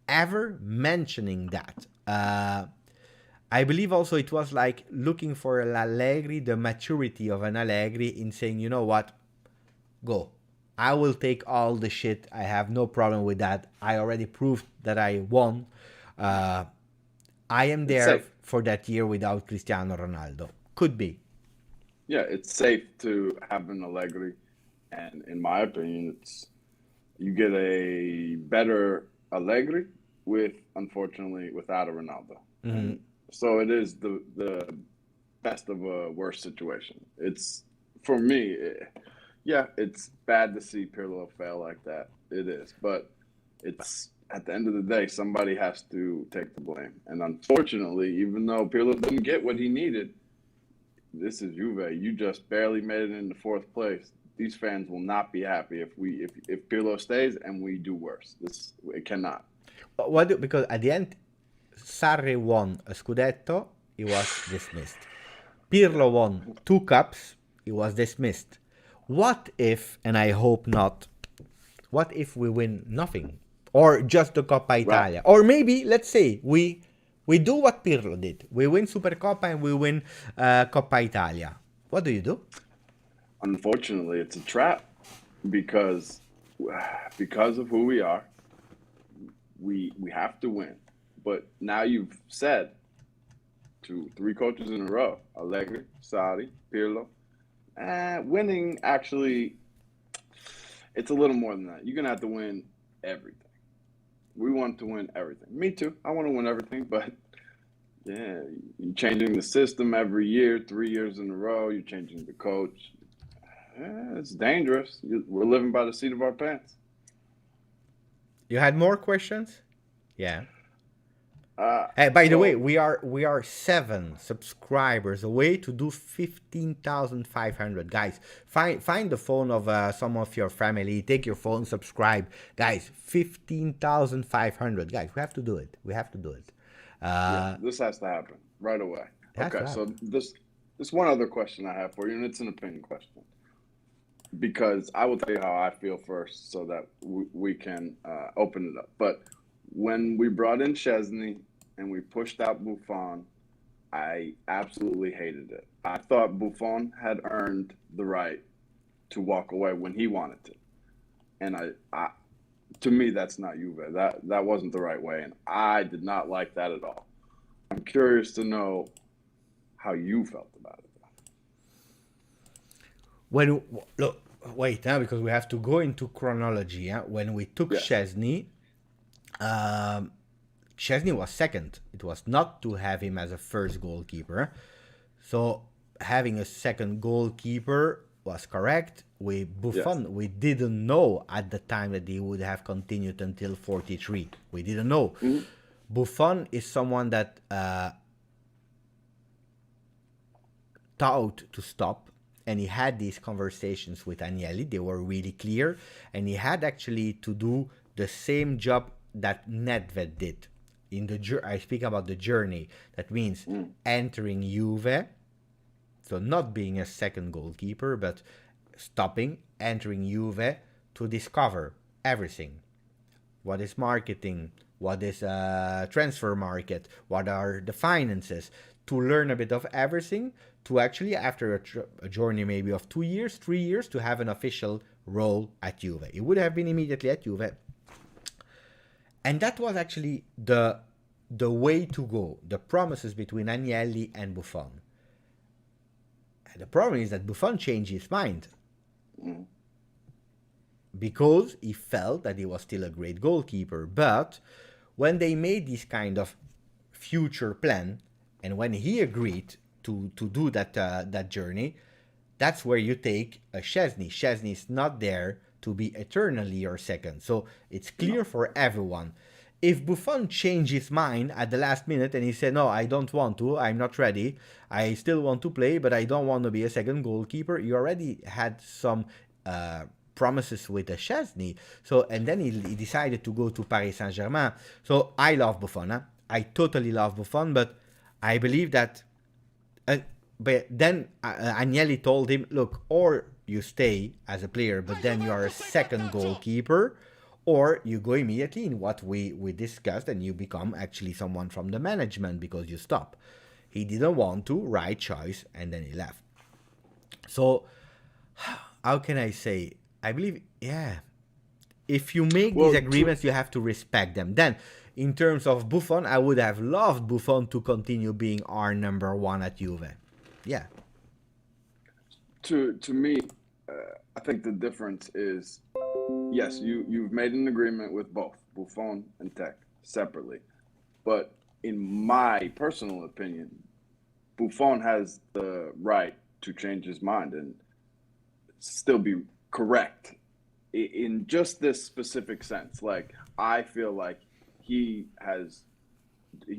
ever mentioning that. I believe also it was like looking for Allegri, the maturity of an Allegri in saying, you know what, go. I will take all the shit. I have no problem with that. I already proved that I won. I am there for that year without Cristiano Ronaldo. Could be. Yeah, it's safe to have an Allegri, and in my opinion, you get a better Allegri unfortunately, without a Ronaldo. Mm-hmm. And so it is the best of a worse situation. It's, for me, it's bad to see Pirlo fail like that. It is, but it's, at the end of the day, somebody has to take the blame. And unfortunately, even though Pirlo didn't get what he needed, this is Juve. You just barely made it into fourth place. These fans will not be happy if Pirlo stays and we do worse. It cannot. Because at the end, Sarri won a Scudetto, he was dismissed. Pirlo won 2 cups, he was dismissed. What if, and I hope not, what if we win nothing? Or just the Coppa Italia? Right. Or maybe, let's say, we do what Pirlo did. We win Supercoppa and we win Coppa Italia. What do? Unfortunately, it's a trap because of who we are. We have to win. But now you've said 3 coaches in a row, Allegri, Sarri, Pirlo. Winning, actually, it's a little more than that. You're going to have to win everything. We want to win everything. Me too. I want to win everything, but yeah, you're changing the system every year, 3 years in a row. You're changing the coach. It's dangerous. We're living by the seat of our pants. You had more questions? Yeah. By the way, we are 7 subscribers away to do 15,500. Guys, find the phone of some of your family. Take your phone, subscribe. Guys, 15,500. Guys, we have to do it. This has to happen right away. Okay, so this one other question I have for you, and it's an opinion question. Because I will tell you how I feel first so that we can open it up. But when we brought in Szczesny and we pushed out Buffon, I absolutely hated it. I thought Buffon had earned the right to walk away when he wanted to. And I to me, that's not Juve. That wasn't the right way, and I did not like that at all. I'm curious to know how you felt about it. Wait, because we have to go into chronology. When we took Szczesny, Szczesny was second. It was not to have him as a first goalkeeper. So having a second goalkeeper was correct. Buffon, we didn't know at the time that he would have continued until 43. We didn't know. Mm-hmm. Buffon is someone that thought to stop. And he had these conversations with Agnelli. They were really clear. And he had actually to do the same job that Nedved did. I speak about the journey. That means entering Juve. So not being a second goalkeeper, but stopping, entering Juve to discover everything. What is marketing? What is transfer market? What are the finances? To learn a bit of everything, to actually, after a journey maybe of 2 years, 3 years, to have an official role at Juve. It would have been immediately at Juve. And that was actually the way to go, the promises between Agnelli and Buffon. The problem is that Buffon changed his mind Mm. because he felt that he was still a great goalkeeper. But when they made this kind of future plan, and when he agreed to do that journey, that's where you take a Szczesny. Szczesny is not there to be eternally your second. So it's clear for everyone. If Buffon changed his mind at the last minute and he said, no, I don't want to, I'm not ready, I still want to play, but I don't want to be a second goalkeeper, you already had some promises with a Szczesny. So, and then he decided to go to Paris Saint-Germain. So I love Buffon. Huh? I totally love Buffon, but I believe that... but then Agnelli told him, look, or you stay as a player, but then you are a second goalkeeper, or you go immediately in what we discussed and you become actually someone from the management because you stop. He didn't want to, right choice, and then he left. So, how can I say? I believe, yeah, if you make these agreements, you have to respect them. Then, in terms of Buffon, I would have loved Buffon to continue being our number one at Juve. Yeah. To me, I think the difference is, yes, you've made an agreement with both Buffon and Tech separately, but in my personal opinion, Buffon has the right to change his mind and still be correct in just this specific sense. Like, I feel like he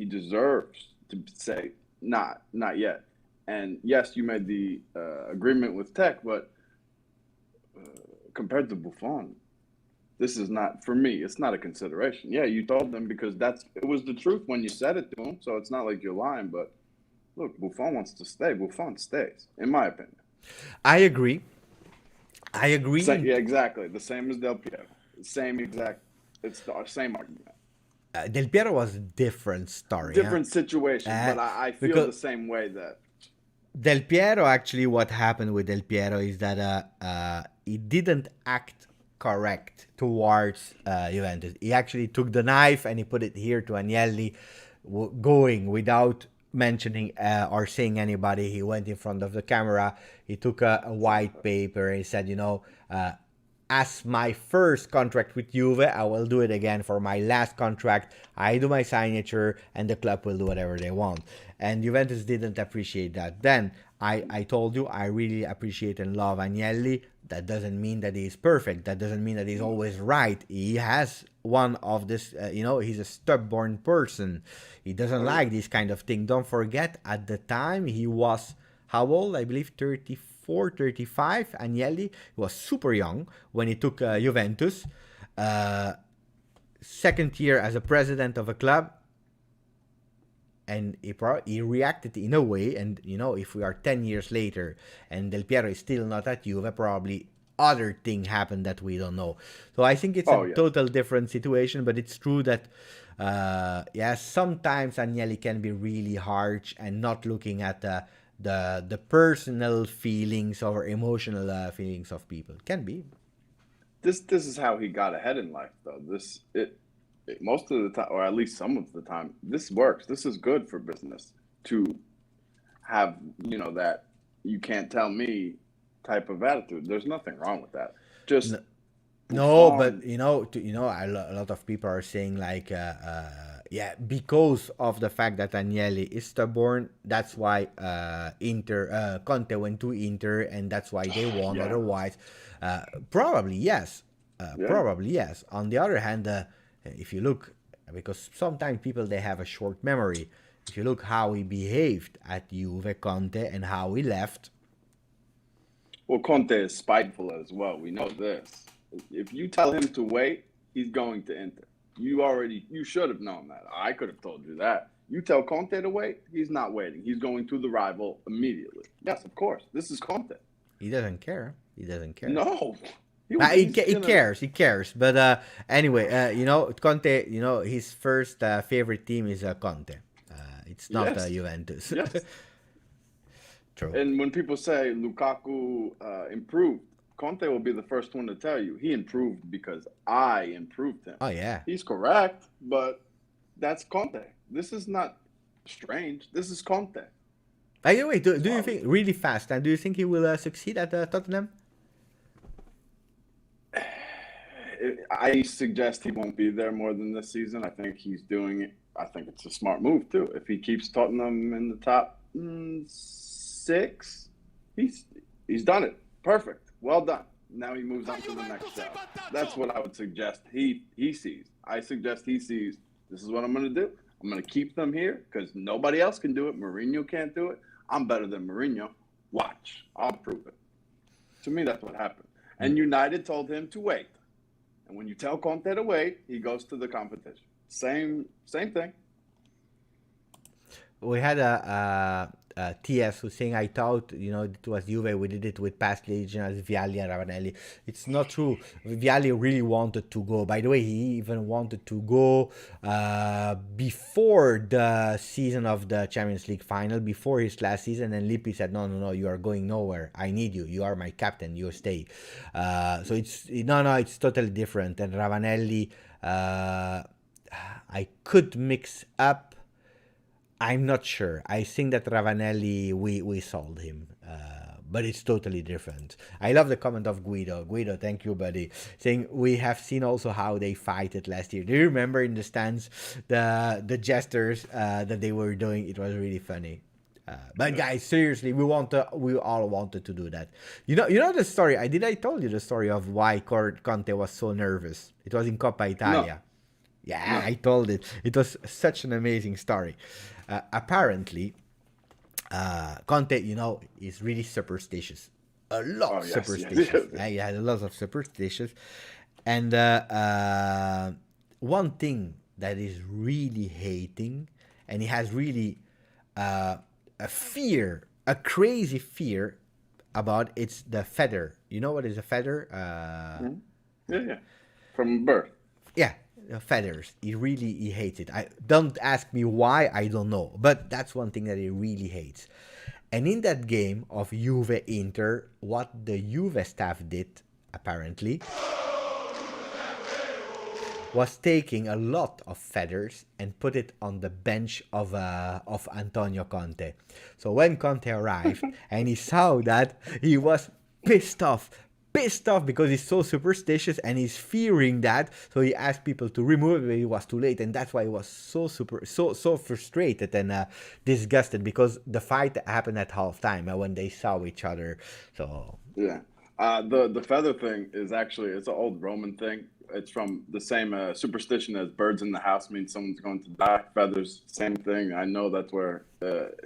deserves to say not yet. And yes, you made the agreement with Tech, but compared to Buffon, this is not, for me, it's not a consideration. Yeah, you told them because it was the truth when you said it to him, so it's not like you're lying, but look, Buffon wants to stay. Buffon stays, in my opinion. I agree. Yeah, exactly. The same as Del Piero. It's the same argument. Del Piero was a different story. Different situation, but I feel the same way that... Del Piero, actually, what happened with Del Piero is that he didn't act correct towards Juventus. He actually took the knife and he put it here to Agnelli, going without mentioning or saying anybody. He went in front of the camera, he took a white paper, and he said, as my first contract with Juve, I will do it again for my last contract. I do my signature and the club will do whatever they want. And Juventus didn't appreciate that. Then I told you, I really appreciate and love Agnelli. That doesn't mean that he's perfect. That doesn't mean that he's always right. He has one of this, he's a stubborn person. He doesn't like this kind of thing. Don't forget, at the time, he was, how old? I believe 34, 35. Agnelli, he was super young when he took Juventus. Second year as a president of a club. And he reacted in a way, and if we are 10 years later and Del Piero is still not at Juve, probably other thing happened that we don't know. So I think it's a total different situation, but it's true that sometimes Agnelli can be really harsh and not looking at the personal feelings or emotional feelings of people. Can be. This is how he got ahead in life, though. Most of the time, or at least some of the time, this works. This is good for business to have, that you can't tell me type of attitude. There's nothing wrong with that. Just no, but a lot of people are saying like, because of the fact that Agnelli is stubborn, that's why Conte went to Inter, and that's why they won. Yeah. Otherwise, probably yes. Probably yes. On the other hand, if you look, because sometimes people, they have a short memory. If you look how he behaved at Juve, Conte, and how he left. Well, Conte is spiteful as well. We know this. If you tell him to wait, he's going to Inter. You should have known that. I could have told you that. You tell Conte to wait, he's not waiting. He's going to the rival immediately. Yes, of course. This is Conte. He doesn't care. No. He cares. But anyway, Conte, his first favorite team is Conte. It's not Juventus. Yes. True. And when people say Lukaku improved, Conte will be the first one to tell you he improved because I improved him. Oh, yeah. He's correct, but that's Conte. This is not strange. This is Conte. By the way, do you think, really fast, and do you think he will succeed at Tottenham? I suggest he won't be there more than this season. I think he's doing it. I think it's a smart move too. If he keeps Tottenham in the top six, he's done it. Perfect. Well done. Now he moves on to the next job. That's what I would suggest he sees. I suggest he sees, this is what I'm going to do. I'm going to keep them here because nobody else can do it. Mourinho can't do it. I'm better than Mourinho. Watch. I'll prove it. To me, that's what happened. And United told him to wait. And when you tell Conte to wait, he goes to the competition. Same thing. We had a TS who's saying, I thought, it was Juve, we did it with past legionnaires, Vialli and Ravanelli. It's not true. Vialli really wanted to go. By the way, he even wanted to go before the season of the Champions League final, before his last season, and Lippi said, no, you are going nowhere. I need you. You are my captain. You stay. So it's totally different. And Ravanelli, I could mix up. I'm not sure. I think that Ravanelli, we sold him, but it's totally different. I love the comment of Guido. Guido, thank you, buddy. Saying we have seen also how they fight it last year. Do you remember in the stands the gestures that they were doing? It was really funny. But guys, seriously, we all wanted to do that. You know the story. I told you the story of why Conte was so nervous. It was in Coppa Italia. No. Yeah, I told it. It was such an amazing story. Apparently, Conte, is really superstitious. A lot superstitious. Yes. He had a lot of superstitions. And one thing that is really hating, and he has really a crazy fear about, it's the feather. You know what is a feather? Yeah. From birth. Yeah. Feathers. He hates it. Don't ask me why, I don't know, but that's one thing that he really hates. And in that game of Juve Inter, what the Juve staff did apparently was taking a lot of feathers and put it on the bench of Antonio Conte. So when Conte arrived and he saw that, he was pissed off because he's so superstitious and he's fearing that. So he asked people to remove it, but it was too late, and that's why he was so frustrated and disgusted, because the fight happened at halftime when they saw each other. So yeah, the feather thing is actually, it's an old Roman thing. It's from the same superstition as birds in the house means someone's going to die. Feathers, same thing. I know that's where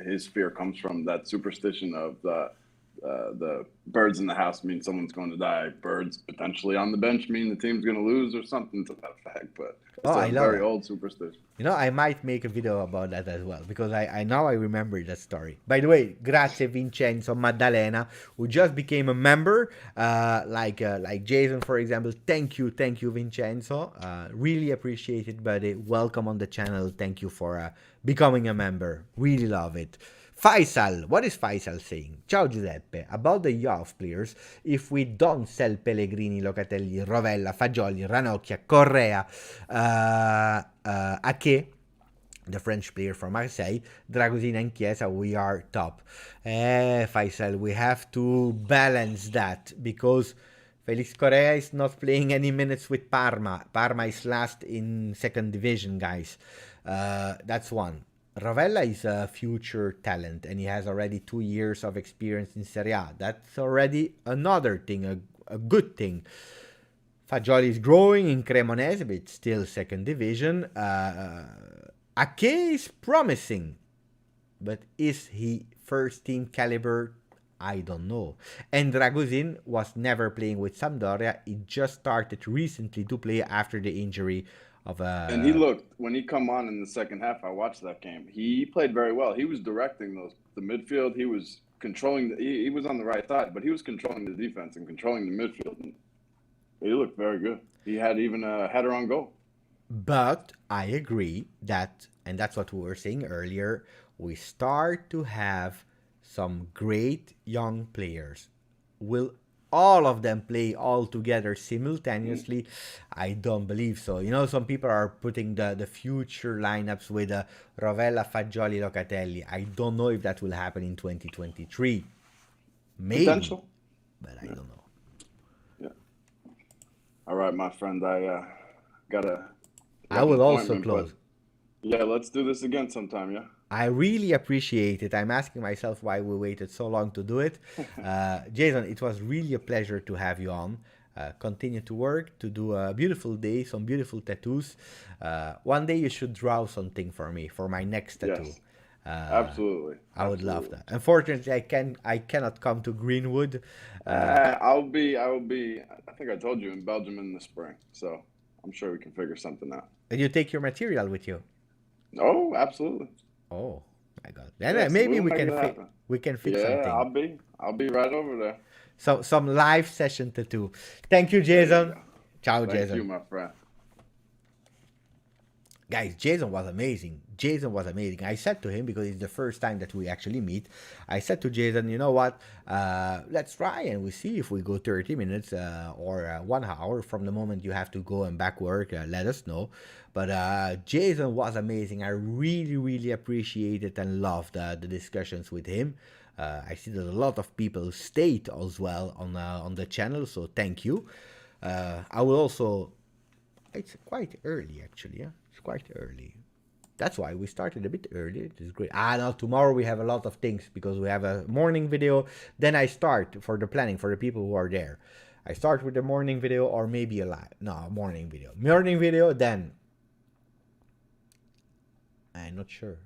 his fear comes from. that superstition of the birds in the house mean someone's going to die. Birds potentially on the bench mean the team's going to lose, or something to that effect. But it's a very old superstition. I might make a video about that as well, because I now I remember that story. By the way, grazie Vincenzo Maddalena, who just became a member, like Jason, for example. Thank you Vincenzo. Really appreciate it, buddy. Welcome on the channel. Thank you for becoming a member. Really love it. Faisal, what is Faisal saying? Ciao Giuseppe, about the youth players, if we don't sell Pellegrini, Locatelli, Rovella, Fagioli, Ranocchia, Correa, Ake, the French player from Marseille, Dragosina and Chiesa, we are top. Faisal, we have to balance that, because Felix Correa is not playing any minutes with Parma. Parma is last in second division, guys. That's one. Rovella is a future talent, and he has already 2 years of experience in Serie A. That's already another thing, a good thing. Fagioli is growing in Cremonese, but it's still second division. Ake is promising, but is he first team caliber? I don't know. And Dragusin was never playing with Sampdoria. He just started recently to play after the injury. And he looked, when he come on in the second half, I watched that game. He played very well. He was directing the midfield. He was controlling. He was on the right side, but he was controlling the defense and controlling the midfield. And he looked very good. He had even a header on goal. But I agree that, and that's what we were saying earlier, we start to have some great young players. Will all of them play all together simultaneously? I don't believe so. Some people are putting the future lineups with Rovella, Fagioli, Locatelli. I don't know if that will happen in 2023. Maybe, Potential. but I don't know. Yeah. All right, my friend. I I got an will also appointment, but close. yeah, let's do this again sometime. Yeah. I really appreciate it. I'm asking myself why we waited so long to do it. Jason, it was really a pleasure to have you on. Continue to work, to do a beautiful day, some beautiful tattoos. One day you should draw something for me for my next tattoo. Yes. Absolutely. I would love Absolutely. that. Unfortunately, I cannot come to Greenwood. I will be. I think I told you in Belgium in the spring, so I'm sure we can figure something out. And you take your material with you. Oh, absolutely. Oh my God! Then Yes, we maybe will make it happen. we can fix Yeah, something. I'll be right over there. So some live session tattoo. Thank you, There you Jason. go. Ciao, Thank you, Jason. my friend. Guys, Jason was amazing. Jason was amazing. I said to him, because it's the first time that we actually meet, I said to Jason, you know what? Let's try and we see if we go 30 minutes or 1 hour from the moment you have to go and back work. Let us know. But Jason was amazing. I really, really appreciated and loved the discussions with him. I see that a lot of people stayed as well on the channel, so thank you. I will also. It's quite early, actually. Yeah, it's quite early. That's why we started a bit early. It is great. Now tomorrow we have a lot of things because we have a morning video. Then I start for the planning for the people who are there. I start with the morning video or maybe a live. No, morning video. Morning video, then I'm not sure.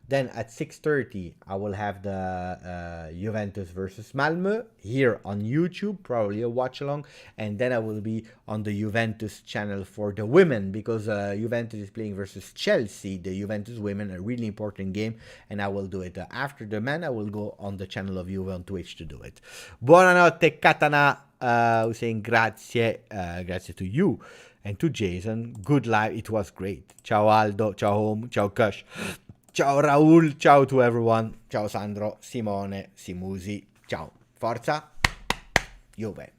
Then at 6:30, I will have the Juventus versus Malmö here on YouTube, probably a watch along. And then I will be on the Juventus channel for the women because Juventus is playing versus Chelsea, the Juventus women, a really important game. And I will do it after the men. I will go on the channel of Juve on Twitch to do it. Buonanotte, Katana. Saying grazie, grazie to you and to Jason. Good live. It was great. Ciao Aldo. Ciao Home. Ciao Kush. Ciao Raul, ciao to everyone. Ciao Sandro, Simone, Simusi. Ciao. Forza Juve.